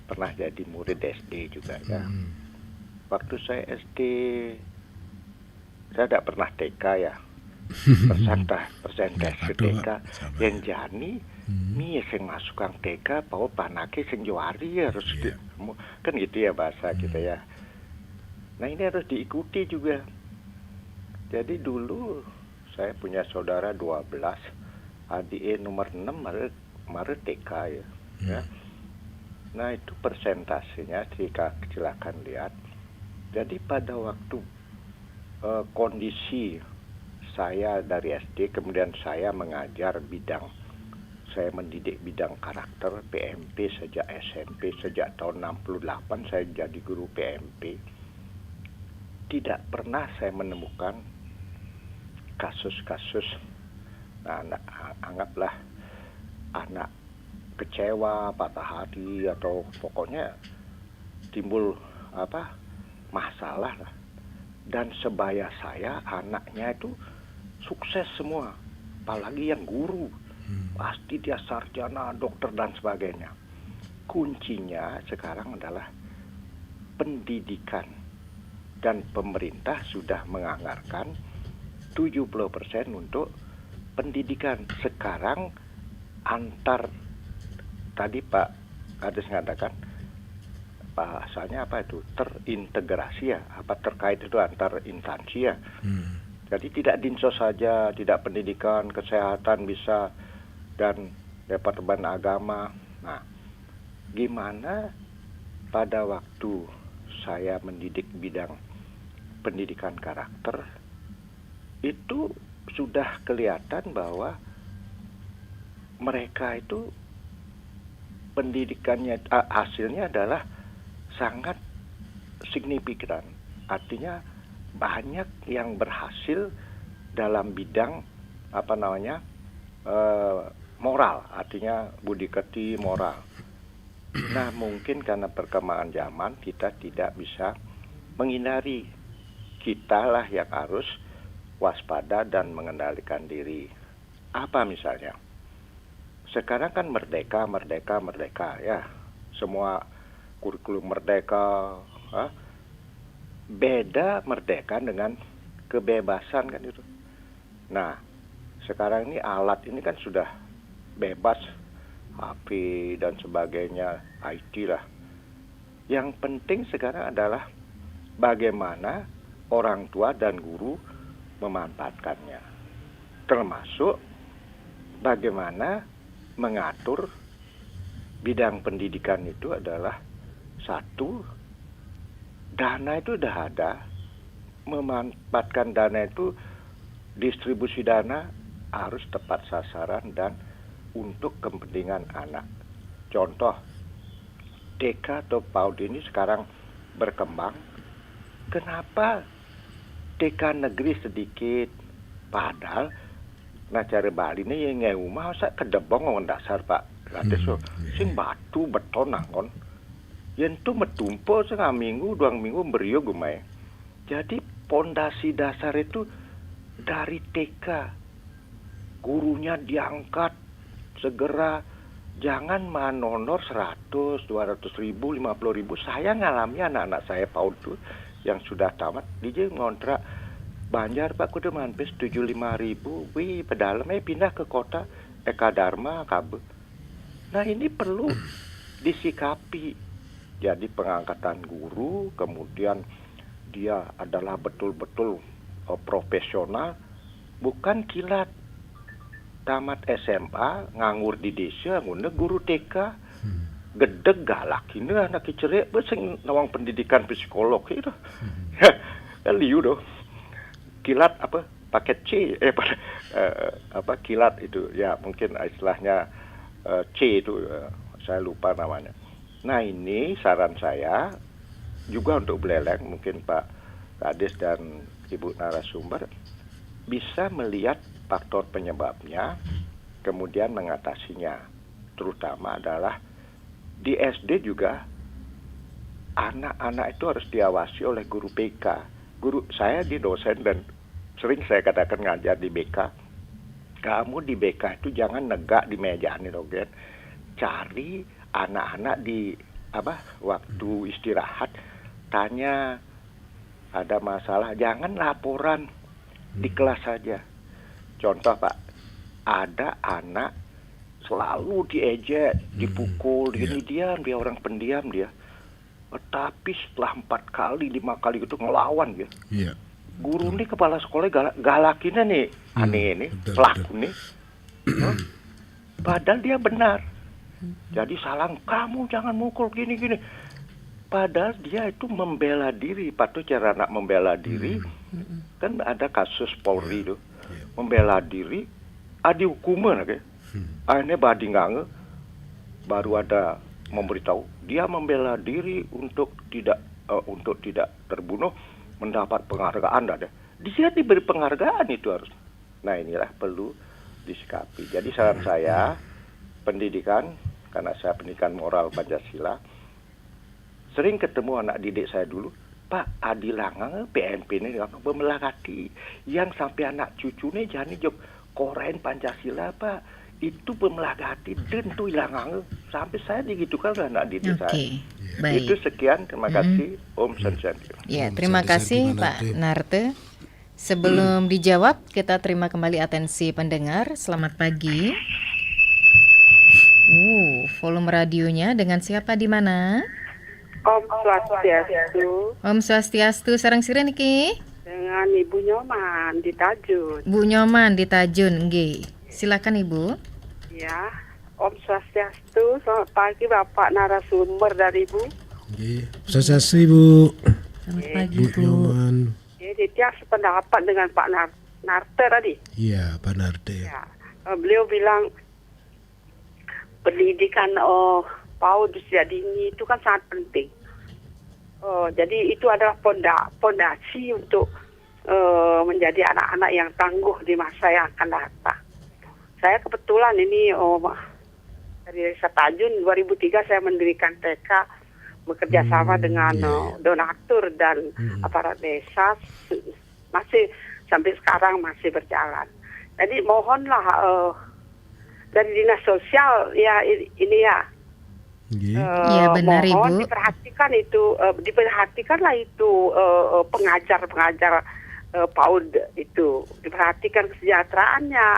pernah jadi murid SD juga ya. Waktu saya SD, saya tidak pernah TK ya. Persentase TK yang jani mie sing masuk kang TK pau panake sing juari harus kan gitu ya bahasa kita ya. Nah ini harus diikuti juga. Jadi dulu saya punya saudara 12, adik nomor 6 Maret TK ya. Nah itu persentasenya jika silakan lihat. Jadi pada waktu kondisi saya dari SD, kemudian saya mengajar saya mendidik bidang karakter PMP sejak SMP, sejak tahun 68 saya jadi guru PMP. Tidak pernah saya menemukan kasus-kasus, anggaplah anak kecewa, patah hati, atau pokoknya timbul masalah lah. Dan sebaya saya anaknya itu sukses semua, apalagi yang guru, pasti dia sarjana, dokter dan sebagainya. Kuncinya sekarang adalah pendidikan, dan pemerintah sudah menganggarkan 70% untuk pendidikan. Sekarang tadi Pak Kades mengatakan bahasanya apa itu, terintegrasi ya, terkait itu antar instansi ya. Jadi tidak dinsos saja, tidak pendidikan, kesehatan bisa, dan Departemen Agama. Nah, gimana pada waktu saya mendidik bidang pendidikan karakter, itu sudah kelihatan bahwa mereka itu pendidikannya, hasilnya adalah sangat signifikan. Artinya banyak yang berhasil dalam bidang moral, artinya budi pekerti moral. Nah mungkin karena perkembangan zaman kita tidak bisa menghindari, kitalah yang harus waspada dan mengendalikan diri. Apa misalnya? Sekarang kan merdeka ya, semua kurikulum merdeka. Beda merdeka dengan kebebasan kan itu. Nah, sekarang ini alat ini kan sudah bebas, HP dan sebagainya, IT lah. Yang penting sekarang adalah bagaimana orang tua dan guru memanfaatkannya. Termasuk bagaimana mengatur bidang pendidikan itu adalah satu, dana itu udah ada, memanfaatkan dana itu, distribusi dana harus tepat sasaran dan untuk kepentingan anak. Contoh, TK atau PAUD ini sekarang berkembang. Kenapa TK negeri sedikit? Padahal cara Bali ini yang ngomong masa kedebong orang dasar Pak. Kata sing batu beton angkon. Yang itu metumpo setengah minggu, 2 minggu beriyo gumai. Jadi pondasi dasar itu dari TK. Gurunya diangkat segera. Jangan manonor 100, 200 ribu, 50 ribu. Saya ngalami anak-anak saya PAUD itu yang sudah tamat. Dia ngontrak Banjar Pak kudu mampis 75 ribu. Wih pedalem pindah ke kota Eka Dharma Kabe. Nah ini perlu disikapi. Jadi pengangkatan guru, kemudian dia adalah betul-betul profesional, bukan kilat. Tamat SMA, nganggur di desa, ngune guru TK, gedeg galak ini anak cerik, sing nawang pendidikan psikolog itu, liu doh, kilat paket C, kilat itu ya mungkin istilahnya C itu, saya lupa namanya. Nah ini saran saya juga untuk Buleleng, mungkin Pak Kadis dan Ibu narasumber bisa melihat faktor penyebabnya, kemudian mengatasinya. Terutama adalah di SD juga anak-anak itu harus diawasi oleh guru BK. Guru saya di dosen dan sering saya katakan ngajar di BK. Kamu di BK itu jangan negak di meja nih, Rogen. Cari anak-anak di waktu istirahat, tanya ada masalah, jangan laporan di kelas saja. Contoh Pak, ada anak selalu diejek, dipukul, dia orang pendiam dia. Tapi setelah 4 kali, 5 kali itu ngelawan dia. Iya. Guru nih, kepala sekolah galakinnya nih, aneh ini, pelaku nih. Padahal dia benar. Jadi salah, kamu jangan mukul gini-gini. Padahal dia itu membela diri, patut cara anak membela diri. Kan ada kasus Polri itu, membela diri, ada hukuman, okay? Akhirnya badingange, baru ada memberitahu dia membela diri untuk tidak terbunuh, mendapat penghargaan. Dia diberi penghargaan itu harus. Nah inilah perlu disikapi. Jadi saran saya, pendidikan, karena saya pendidikan moral Pancasila, sering ketemu anak didik saya dulu, Pak Adilangang PMP ini pemelagati, yang sampai anak cucunya jangan jawab koren Pancasila Pak. Itu pemelagati dan tuh hilang sampai saya digitukan anak didik saya. Baik. Itu sekian, terima kasih. Om Santi. Ya, terima kasih Pak Narte. Sebelum dijawab, kita terima kembali atensi pendengar. Selamat pagi. Volume radionya dengan siapa di mana? Om Swastiastu. Om Swastiastu, sareng sira niki? Dengan Ibu Nyoman di Tajun. Bu Nyoman di Tajun, nggih. Silakan Ibu. Ya, Om Swastiastu. Selamat pagi Bapak narasumber dari Ibu. Nggih. Swastiastu Ibu. Selamat pagi Bu Bu. Nyoman. Jadi dia sependapat dengan Pak Narte tadi. Iya, Pak Narte. Ya, beliau bilang pendidikan PAUD usia dini itu kan sangat penting. Jadi itu adalah pondasi untuk menjadi anak-anak yang tangguh di masa yang akan datang. Saya kebetulan ini dari Desa Tajun 2003 saya mendirikan TK bekerja sama dengan donatur dan aparat desa, masih sampai sekarang masih berjalan. Jadi mohonlah dari dinas sosial ya ini ya. Iya benar mohon Ibu. diperhatikanlah itu pengajar PAUD itu, diperhatikan kesejahteraannya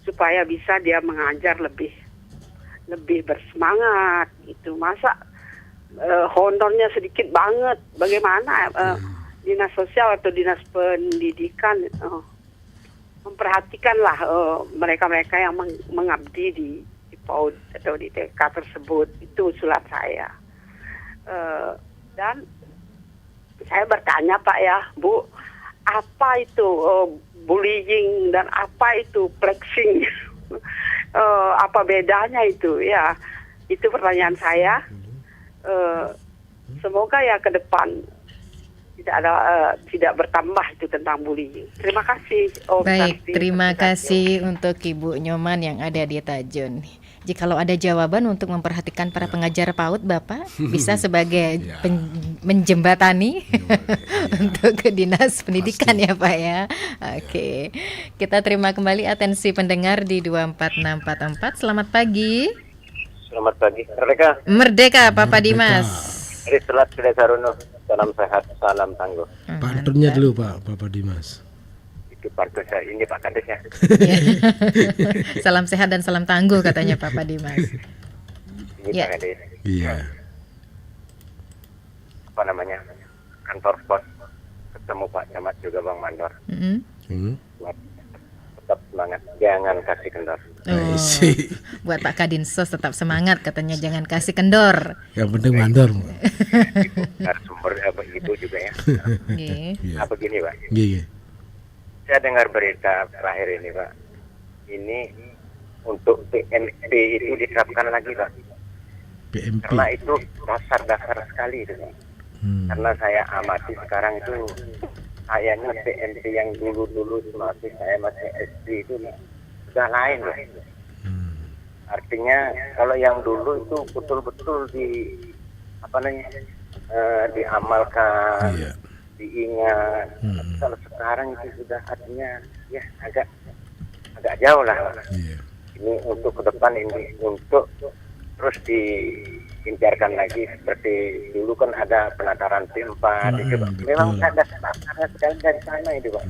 supaya bisa dia mengajar lebih bersemangat gitu. Masa honornya sedikit banget, bagaimana dinas sosial atau dinas pendidikan memperhatikanlah mereka-mereka yang mengabdi di PAUD atau di TK tersebut. Itu usulan saya. Dan saya bertanya Pak ya, Bu, apa itu bullying dan apa itu flexing? Apa bedanya itu? Ya, itu pertanyaan saya. Semoga ya ke depan tidak bertambah itu tentang bullying. Terima kasih. Baik, terima kasih untuk Ibu Nyoman yang ada di Tajun. Jikalau ada jawaban untuk memperhatikan para pengajar PAUD, Bapak bisa sebagai menjembatani untuk ke dinas pendidikan ya Pak ya. Oke, kita terima kembali atensi pendengar di 24644. Selamat pagi. Selamat pagi. Merdeka. Merdeka Bapak Dimas. Dari Selat Gede Sarono. Salam sehat, salam tangguh. Pantunnya dulu Pak, Bapak Dimas. Itu pantun saya ini Pak Kades ya. Salam sehat dan salam tangguh katanya Bapak Dimas. Ini Ya. Pak Kades. Iya. Apa namanya? Kantor pos. Ketemu Pak Camat juga Bang Mandor. Buat tetap semangat, jangan kasih kendor. Oh, buat Pak Kadinsos tetap semangat katanya, jangan kasih kendor. Yang penting mandor. Narasumber Ibu juga ya. Oke. Apa gini Pak? Iya. Saya dengar berita terakhir ini Pak. Ini untuk PMP itu diterapkan lagi Pak. PMP. Karena itu dasar sekali itu Pak. Karena saya amati sekarang itu kayaknya PMP yang dulu masih saya masih SD itu sudah lain Pak. Artinya kalau yang dulu itu betul-betul diamalkan, diingat. Kalau sekarang itu sudah artinya ya agak jauh lah. Ini untuk ke depan ini untuk terus diincarkan lagi seperti dulu kan ada penataran P4 itu Pak. Memang ada dasarnya sekali dari sana itu Pak.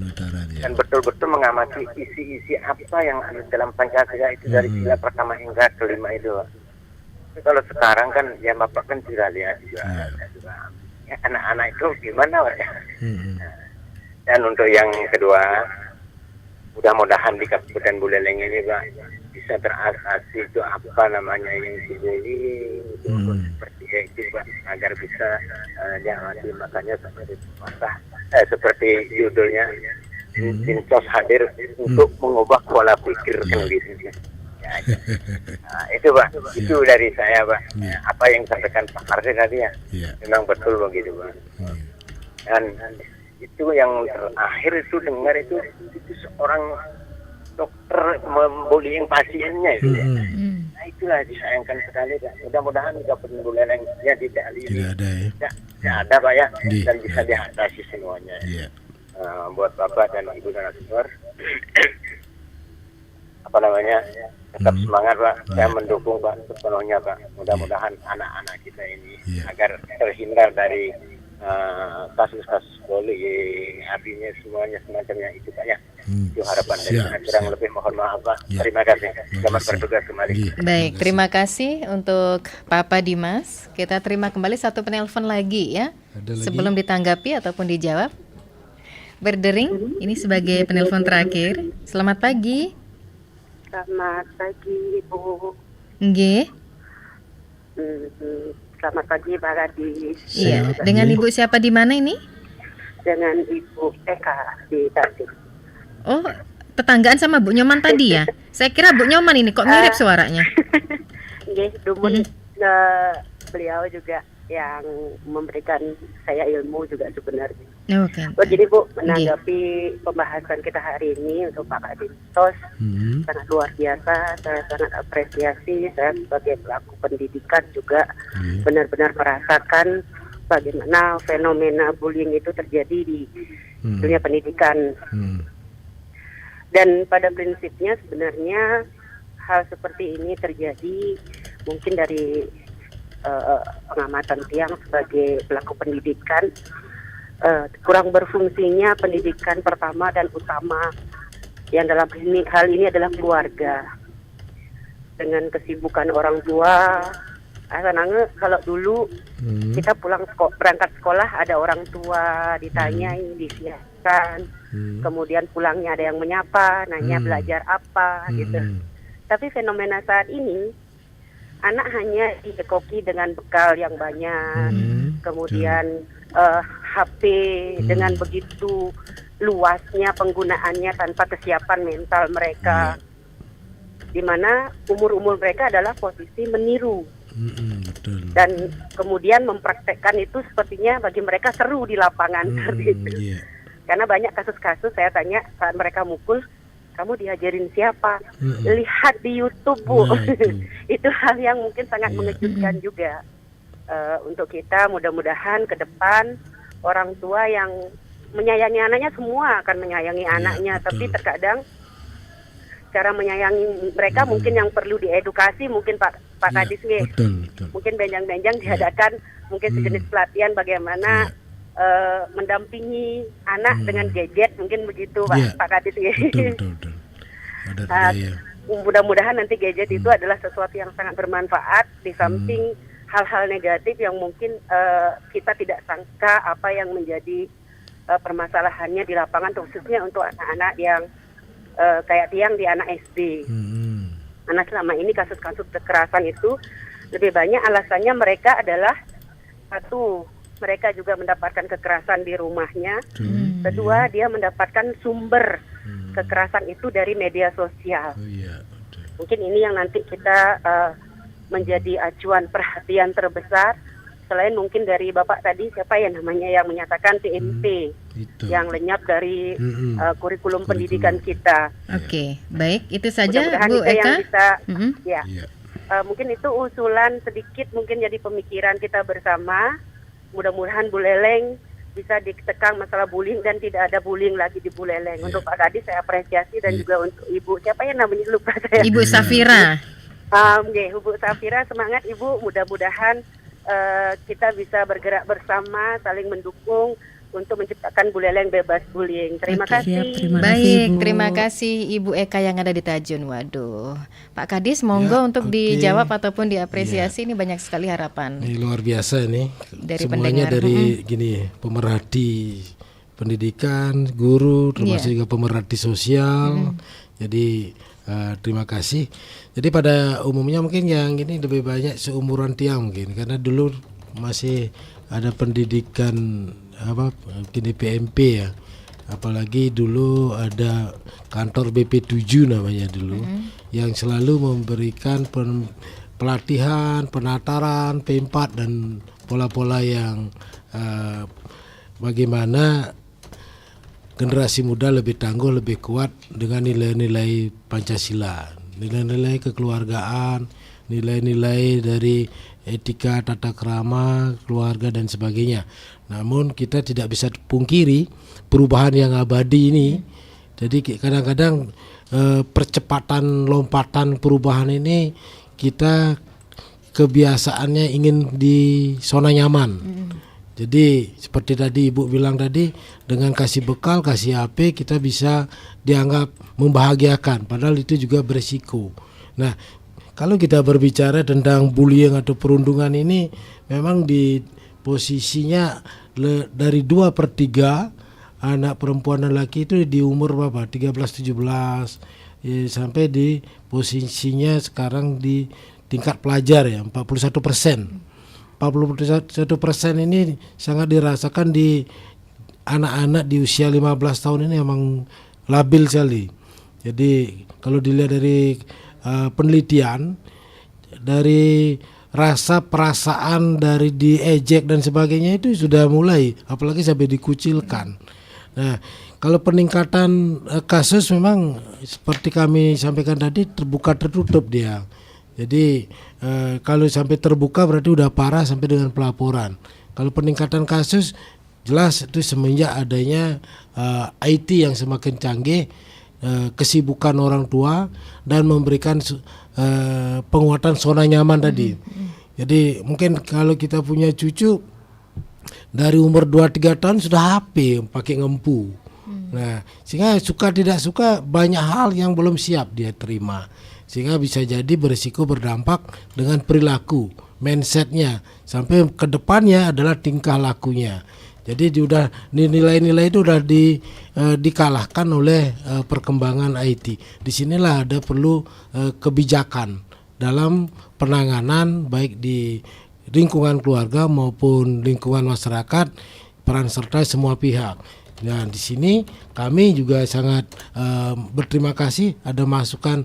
Dan betul-betul mengamati isi-isi apa yang ada dalam Pancasila itu dari sila pertama hingga kelima itu Pak. Tapi kalau sekarang kan ya Bapak kan sudah lihat juga, ya, anak-anak itu gimana Pak ya. Dan untuk yang kedua, mudah-mudahan di Kabupaten Buleleng ini Pak bisa teratasi itu apa namanya yang dibeli seperti itu Pak, agar bisa diamati. Makanya seperti judulnya Dinsos hadir untuk mengubah pola pikir kan gitu. Ya, nah, itu Pak, itu dari saya Pak. Apa yang disampaikan Pak Kardi tadi ya, memang betul begitu Pak. Dan itu yang terakhir itu dengar itu seorang dokter membullying pasiennya itu. Nah itulah disayangkan sekali Pak. Mudah-mudahan jika Buleleng ya tidak ada Pak ya, dan bisa diatasi semuanya. Buat Bapak dan Ibu narasumber, tetap semangat Pak. Saya mendukung Pak sepenuhnya Pak. Mudah-mudahan anak-anak kita ini agar terhindar dari kasus-kasus bullying, artinya semuanya semacamnya itu Pak ya. Itu harapan dari saya. Kurang lebih mohon maaf Pak. Terima kasih. Selamat bertugas kembali. Baik, terima kasih untuk Papa Dimas. Kita terima kembali satu penelpon lagi ya. Sebelum ditanggapi ataupun dijawab. Berdering, ini sebagai penelpon terakhir. Selamat pagi. Selamat pagi Ibu. Nggih. Selamat pagi Pak Gadis. Iya, dengan Ibu siapa di mana ini? Dengan Ibu Eka di Tasik. Oh, tetanggaan sama Bu Nyoman tadi ya? Saya kira Bu Nyoman ini kok mirip suaranya. Nggih, dumun beliau juga yang memberikan saya ilmu juga sebenarnya. Okay. Jadi Bu, menanggapi pembahasan kita hari ini untuk Pak Kadinsos, sangat luar biasa. Saya sangat apresiasi. Saya sebagai pelaku pendidikan juga benar-benar merasakan bagaimana fenomena bullying itu terjadi di dunia pendidikan. Dan pada prinsipnya sebenarnya hal seperti ini terjadi mungkin dari pengamatan Tiang sebagai pelaku pendidikan, kurang berfungsinya pendidikan pertama dan utama yang dalam hal ini adalah keluarga. Dengan kesibukan orang tua, kalau dulu kita berangkat sekolah ada orang tua ditanyai, disiapkan, kemudian pulangnya ada yang menyapa, nanya belajar apa gitu. Tapi fenomena saat ini anak hanya dicekoki dengan bekal yang banyak, kemudian HP dengan begitu luasnya penggunaannya tanpa kesiapan mental mereka, di mana umur-umur mereka adalah posisi meniru. Dan kemudian mempraktekkan itu sepertinya bagi mereka seru di lapangan seperti itu. Karena banyak kasus-kasus saya tanya saat mereka mukul, kamu diajarin siapa? Lihat di YouTube Bu. Itu hal yang mungkin sangat mengejutkan juga. Untuk kita mudah-mudahan ke depan orang tua yang menyayangi anaknya semua akan menyayangi anaknya, tapi terkadang cara menyayangi mereka mungkin yang perlu diedukasi, mungkin Pak Kadis mungkin benjang-benjang diadakan mungkin sejenis pelatihan bagaimana mendampingi anak dengan gadget, mungkin begitu Pak Kadis. Mudah-mudahan nanti gadget itu adalah sesuatu yang sangat bermanfaat di samping hal-hal negatif yang mungkin kita tidak sangka apa yang menjadi permasalahannya di lapangan, khususnya untuk anak-anak yang kayak Tiang di anak SD. Anak selama ini kasus-kasus kekerasan itu lebih banyak alasannya mereka adalah satu, mereka juga mendapatkan kekerasan di rumahnya. Kedua, dia mendapatkan sumber kekerasan itu dari media sosial. Mungkin ini yang nanti kita menjadi acuan perhatian terbesar. Selain mungkin dari Bapak tadi, siapa ya namanya yang menyatakan TMP yang lenyap dari kurikulum pendidikan kita. Oke, baik, itu saja Mudah-mudahan Bu itu yang Eka. bisa, mungkin itu usulan sedikit, mungkin jadi pemikiran kita bersama. Mudah-mudahan Bu Leleng bisa ditekan masalah bullying dan tidak ada bullying lagi di Bu Leleng. Untuk Pak Kadis saya apresiasi dan juga untuk Ibu, siapa yang namanya lupa saya. Ibu Safira. Ibu Safira, semangat Ibu, mudah-mudahan kita bisa bergerak bersama, saling mendukung untuk menciptakan Buleleng bebas bullying. Terima kasih. Baik, terima kasih Ibu Eka yang ada di Tajun. Waduh, Pak Kadis, monggo untuk dijawab ataupun diapresiasi. Ini banyak sekali harapan. Ini luar biasa ini. Dari semuanya pendengar. dari gini, pemerhati pendidikan, guru, termasuk juga pemerhati sosial. Jadi terima kasih. Jadi pada umumnya mungkin yang ini lebih banyak seumuran Tiang mungkin, karena dulu masih ada pendidikan gini PMP ya. Apalagi dulu ada kantor BP7 namanya dulu, yang selalu memberikan pelatihan, penataran, P4 dan pola-pola yang bagaimana generasi muda lebih tangguh, lebih kuat dengan nilai-nilai Pancasila, nilai-nilai kekeluargaan, nilai-nilai dari etika, tata krama, keluarga dan sebagainya. Namun kita tidak bisa pungkiri perubahan yang abadi ini. Jadi kadang-kadang percepatan lompatan perubahan ini kita kebiasaannya ingin di zona nyaman. Jadi seperti tadi Ibu bilang tadi, dengan kasih bekal, kasih HP kita bisa dianggap membahagiakan, padahal itu juga beresiko. Nah, kalau kita berbicara tentang bullying atau perundungan ini, memang di posisinya dari 2/3 anak perempuan dan laki itu di umur berapa? 13-17 sampai di posisinya sekarang di tingkat pelajar ya, 41%. 41% ini sangat dirasakan di anak-anak di usia 15 tahun ini emang labil sekali. Jadi kalau dilihat dari penelitian, dari rasa perasaan dari diejek dan sebagainya itu sudah mulai, apalagi sampai dikucilkan. Nah, kalau peningkatan kasus memang seperti kami sampaikan tadi, terbuka tertutup dia. Jadi kalau sampai terbuka berarti udah parah sampai dengan pelaporan. Kalau peningkatan kasus jelas itu semenjak adanya IT yang semakin canggih, kesibukan orang tua dan memberikan penguatan zona nyaman tadi. Jadi mungkin kalau kita punya cucu dari umur 2-3 tahun sudah HP pakai ngempu. Nah, sehingga suka tidak suka banyak hal yang belum siap dia terima. Sehingga bisa jadi berisiko berdampak dengan perilaku, mindsetnya, sampai ke depannya adalah tingkah lakunya. Jadi nilai-nilai itu sudah dikalahkan oleh perkembangan IT. Disinilah ada perlu kebijakan dalam penanganan baik di lingkungan keluarga maupun lingkungan masyarakat, peran serta semua pihak. Nah, di sini kami juga sangat berterima kasih ada masukan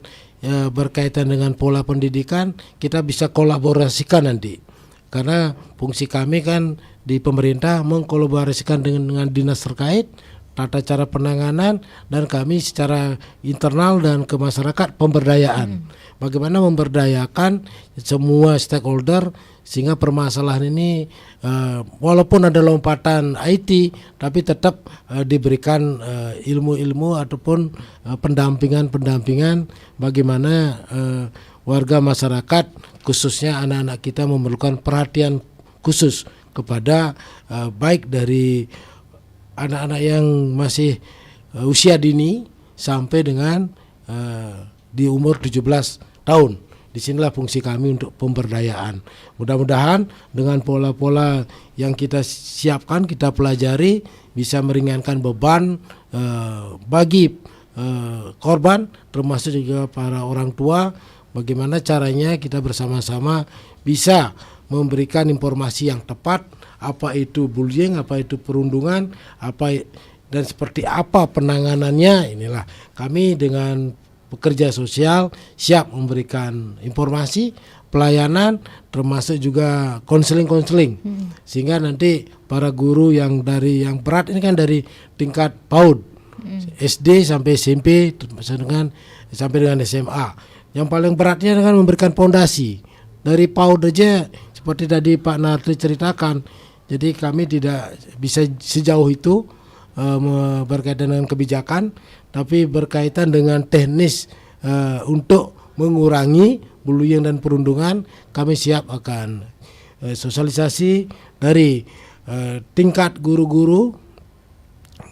berkaitan dengan pola pendidikan. Kita bisa kolaborasikan nanti, karena fungsi kami kan di pemerintah mengkolaborasikan dengan dinas terkait, tata cara penanganan, dan kami secara internal dan ke masyarakat pemberdayaan. Bagaimana memberdayakan semua stakeholder sehingga permasalahan ini walaupun ada lompatan IT tapi tetap diberikan ilmu-ilmu ataupun pendampingan bagaimana warga masyarakat khususnya anak-anak kita memerlukan perhatian khusus kepada baik dari anak-anak yang masih usia dini sampai dengan di umur 17 tahun. Disinilah fungsi kami untuk pemberdayaan. Mudah-mudahan dengan pola-pola yang kita siapkan, kita pelajari, bisa meringankan beban bagi korban, termasuk juga para orang tua. Bagaimana caranya kita bersama-sama bisa memberikan informasi yang tepat, apa itu bullying, apa itu perundungan, dan seperti apa penanganannya. Inilah kami dengan pekerja sosial siap memberikan informasi, pelayanan, termasuk juga konseling, sehingga nanti para guru yang berat ini kan dari tingkat PAUD, SD sampai SMP sampai dengan SMA. Yang paling beratnya dengan memberikan fondasi dari PAUD aja, seperti tadi Pak Narti ceritakan. Jadi kami tidak bisa sejauh itu berkaitan dengan kebijakan, tapi berkaitan dengan teknis untuk mengurangi bullying dan perundungan. Kami siap akan sosialisasi dari tingkat guru-guru,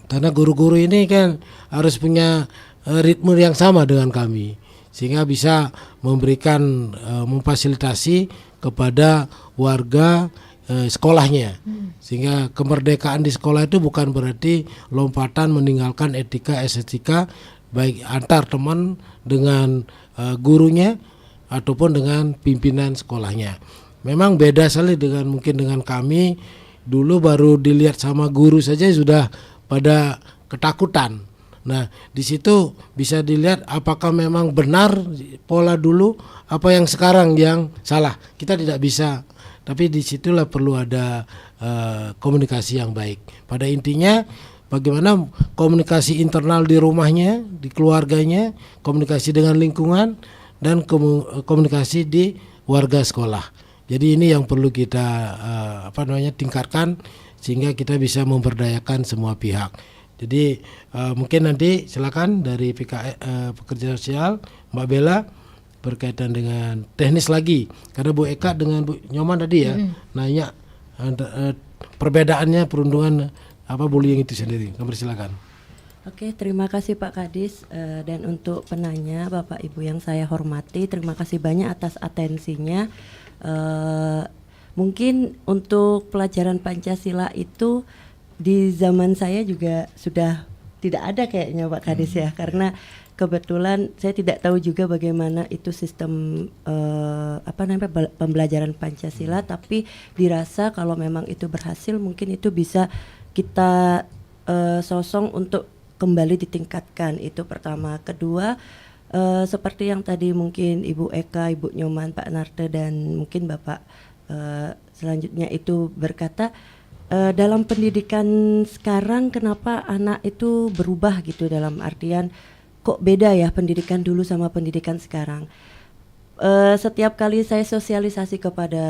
karena guru-guru ini kan harus punya ritme yang sama dengan kami, sehingga bisa memberikan memfasilitasi kepada warga sekolahnya, sehingga kemerdekaan di sekolah itu bukan berarti lompatan meninggalkan etika estetika baik antar teman dengan gurunya ataupun dengan pimpinan sekolahnya. Memang beda sekali mungkin dengan kami. Dulu baru dilihat sama guru saja sudah pada ketakutan. Nah, di situ bisa dilihat apakah memang benar pola dulu, apa yang sekarang yang salah. Kita tidak bisa. Tapi disitulah perlu ada komunikasi yang baik. Pada intinya bagaimana komunikasi internal di rumahnya, di keluarganya, komunikasi dengan lingkungan, dan komunikasi di warga sekolah. Jadi ini yang perlu kita tingkatkan sehingga kita bisa memberdayakan semua pihak. Jadi mungkin nanti silakan dari pekerja sosial Mbak Bella berkaitan dengan teknis lagi, karena Bu Eka dengan Bu Nyoman tadi ya nanya perbedaannya perundungan bullying itu sendiri. Kami silakan. Oke, terima kasih Pak Kadis, dan untuk penanya Bapak Ibu yang saya hormati, terima kasih banyak atas atensinya. Mungkin untuk pelajaran Pancasila itu di zaman saya juga sudah tidak ada kayaknya Pak Kadis ya, karena kebetulan saya tidak tahu juga bagaimana itu sistem pembelajaran Pancasila, tapi dirasa kalau memang itu berhasil mungkin itu bisa kita sosong untuk kembali ditingkatkan. Itu pertama. Kedua, seperti yang tadi mungkin Ibu Eka, Ibu Nyoman, Pak Narte, dan mungkin Bapak selanjutnya itu berkata, dalam pendidikan sekarang kenapa anak itu berubah gitu, dalam artian kok beda ya pendidikan dulu sama pendidikan sekarang. Setiap kali saya sosialisasi kepada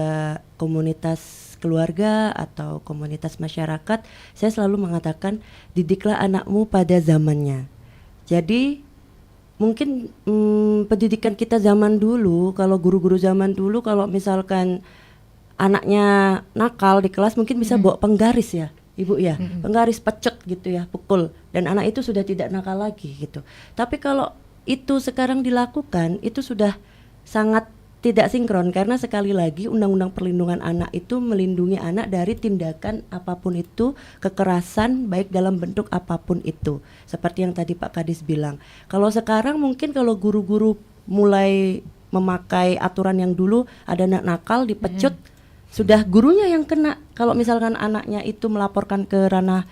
komunitas keluarga atau komunitas masyarakat, saya selalu mengatakan didiklah anakmu pada zamannya. Jadi mungkin pendidikan kita zaman dulu, kalau guru-guru zaman dulu kalau misalkan anaknya nakal di kelas mungkin bisa bawa penggaris ya Ibu ya, penggaris pecek gitu ya, pukul, dan anak itu sudah tidak nakal lagi gitu. Tapi kalau itu sekarang dilakukan itu sudah sangat tidak sinkron, karena sekali lagi Undang-Undang Perlindungan Anak itu melindungi anak dari tindakan apapun itu, kekerasan baik dalam bentuk apapun itu. Seperti yang tadi Pak Kadis bilang. Kalau sekarang mungkin kalau guru-guru mulai memakai aturan yang dulu ada anak nakal dipecut, sudah gurunya yang kena. Kalau misalkan anaknya itu melaporkan ke ranah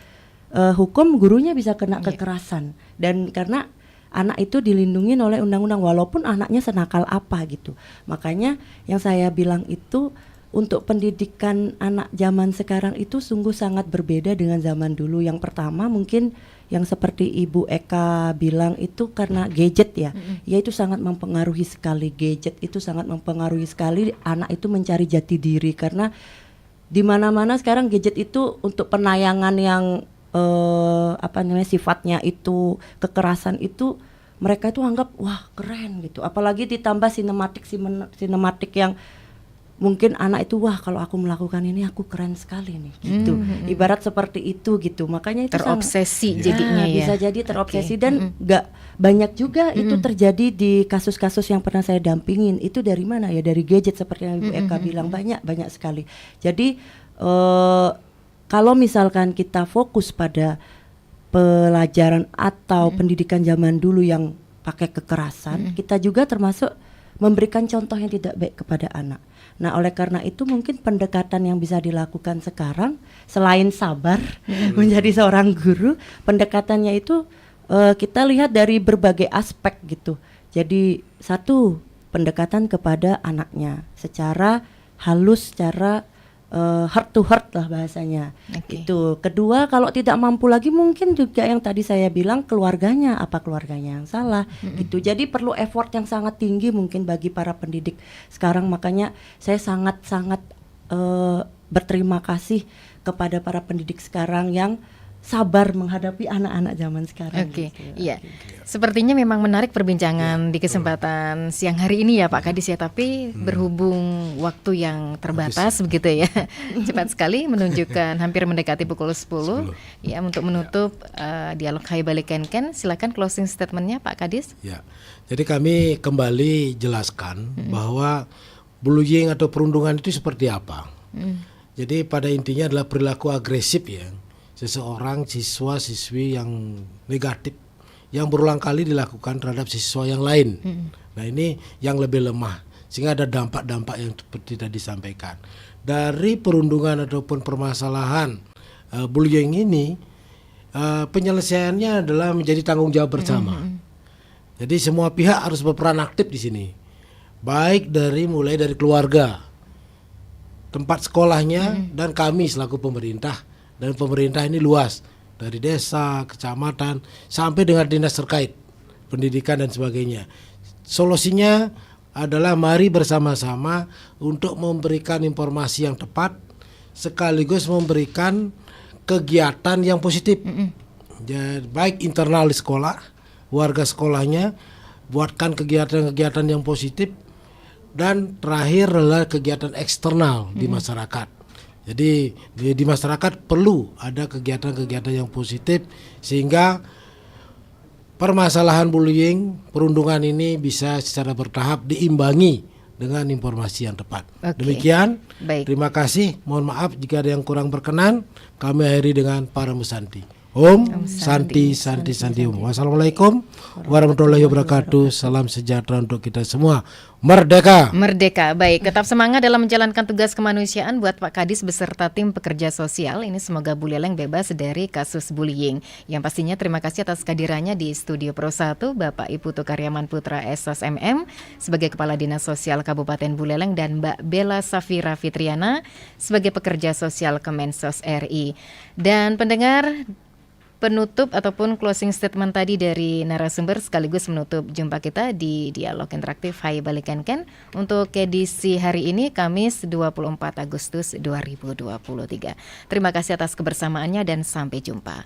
hukum, gurunya bisa kena kekerasan. Dan karena anak itu dilindungi oleh undang-undang walaupun anaknya senakal apa gitu. Makanya yang saya bilang itu untuk pendidikan anak zaman sekarang itu sungguh sangat berbeda dengan zaman dulu. Yang pertama mungkin yang seperti Ibu Eka bilang itu karena gadget ya. Ya itu sangat mempengaruhi sekali, gadget itu sangat mempengaruhi sekali anak itu mencari jati diri, karena di mana-mana sekarang gadget itu untuk penayangan yang sifatnya itu kekerasan itu mereka itu anggap wah keren gitu. Apalagi ditambah sinematik yang mungkin anak itu wah kalau aku melakukan ini aku keren sekali nih gitu. Ibarat seperti itu gitu. Makanya itu terobsesi jadinya ya. Bisa jadi terobsesi dan enggak banyak juga itu terjadi di kasus-kasus yang pernah saya dampingin. Itu dari mana ya? Dari gadget seperti yang Ibu Eka bilang, banyak sekali. Jadi kalau misalkan kita fokus pada pelajaran atau pendidikan zaman dulu yang pakai kekerasan, kita juga termasuk memberikan contoh yang tidak baik kepada anak. Nah, oleh karena itu mungkin pendekatan yang bisa dilakukan sekarang selain sabar menjadi seorang guru, pendekatannya itu kita lihat dari berbagai aspek gitu. Jadi satu, pendekatan kepada anaknya secara halus, secara heart to heart lah bahasanya. Itu. Kedua, kalau tidak mampu lagi mungkin juga yang tadi saya bilang keluarganya, apa keluarganya yang salah gitu. Jadi perlu effort yang sangat tinggi mungkin bagi para pendidik sekarang. Makanya saya sangat-sangat berterima kasih kepada para pendidik sekarang yang sabar menghadapi anak-anak zaman sekarang. Oke, iya. Sepertinya memang menarik perbincangan di kesempatan siang hari ini ya Pak Kadis ya, tapi berhubung waktu yang terbatas begitu ya. Cepat sekali menunjukkan hampir mendekati pukul 10. Ya, untuk menutup dialog Hai Balikenken, silakan closing statementnya Pak Kadis. Ya. Jadi kami kembali jelaskan bahwa bullying atau perundungan itu seperti apa. Jadi pada intinya adalah perilaku agresif ya. Seseorang siswa-siswi yang negatif yang berulang kali dilakukan terhadap siswa yang lain. Nah ini yang lebih lemah sehingga ada dampak-dampak yang seperti tadi disampaikan. Dari perundungan ataupun permasalahan bullying ini penyelesaiannya adalah menjadi tanggung jawab bersama. Jadi semua pihak harus berperan aktif di sini. Baik mulai dari keluarga, tempat sekolahnya dan kami selaku pemerintah. Dan pemerintah ini luas, dari desa, kecamatan, sampai dengan dinas terkait, pendidikan dan sebagainya. Solusinya adalah mari bersama-sama untuk memberikan informasi yang tepat, sekaligus memberikan kegiatan yang positif. Jadi, baik internal di sekolah, warga sekolahnya, buatkan kegiatan-kegiatan yang positif, dan terakhir adalah kegiatan eksternal di masyarakat. Jadi di masyarakat perlu ada kegiatan-kegiatan yang positif sehingga permasalahan bullying, perundungan ini bisa secara bertahap diimbangi dengan informasi yang tepat. Demikian. Baik. Terima kasih. Mohon maaf jika ada yang kurang berkenan. Kami akhiri dengan para musanti. Om Santi Santi Santi Om. Wassalamualaikum warahmatullahi wabarakatuh. Salam sejahtera untuk kita semua. Merdeka. Merdeka. Baik, tetap semangat dalam menjalankan tugas kemanusiaan buat Pak Kadis beserta tim pekerja sosial. Ini semoga Buleleng bebas dari kasus bullying. Yang pastinya terima kasih atas kehadirannya di Studio Pro 1 Bapak Ibu Karyaman Putra SOS MM sebagai Kepala Dinas Sosial Kabupaten Buleleng dan Mbak Bella Safira Fitriana sebagai pekerja sosial Kemensos RI. Dan pendengar, penutup ataupun closing statement tadi dari narasumber sekaligus menutup jumpa kita di Dialog Interaktif Hai Balikenken untuk edisi hari ini Kamis 24 Agustus 2023. Terima kasih atas kebersamaannya dan sampai jumpa.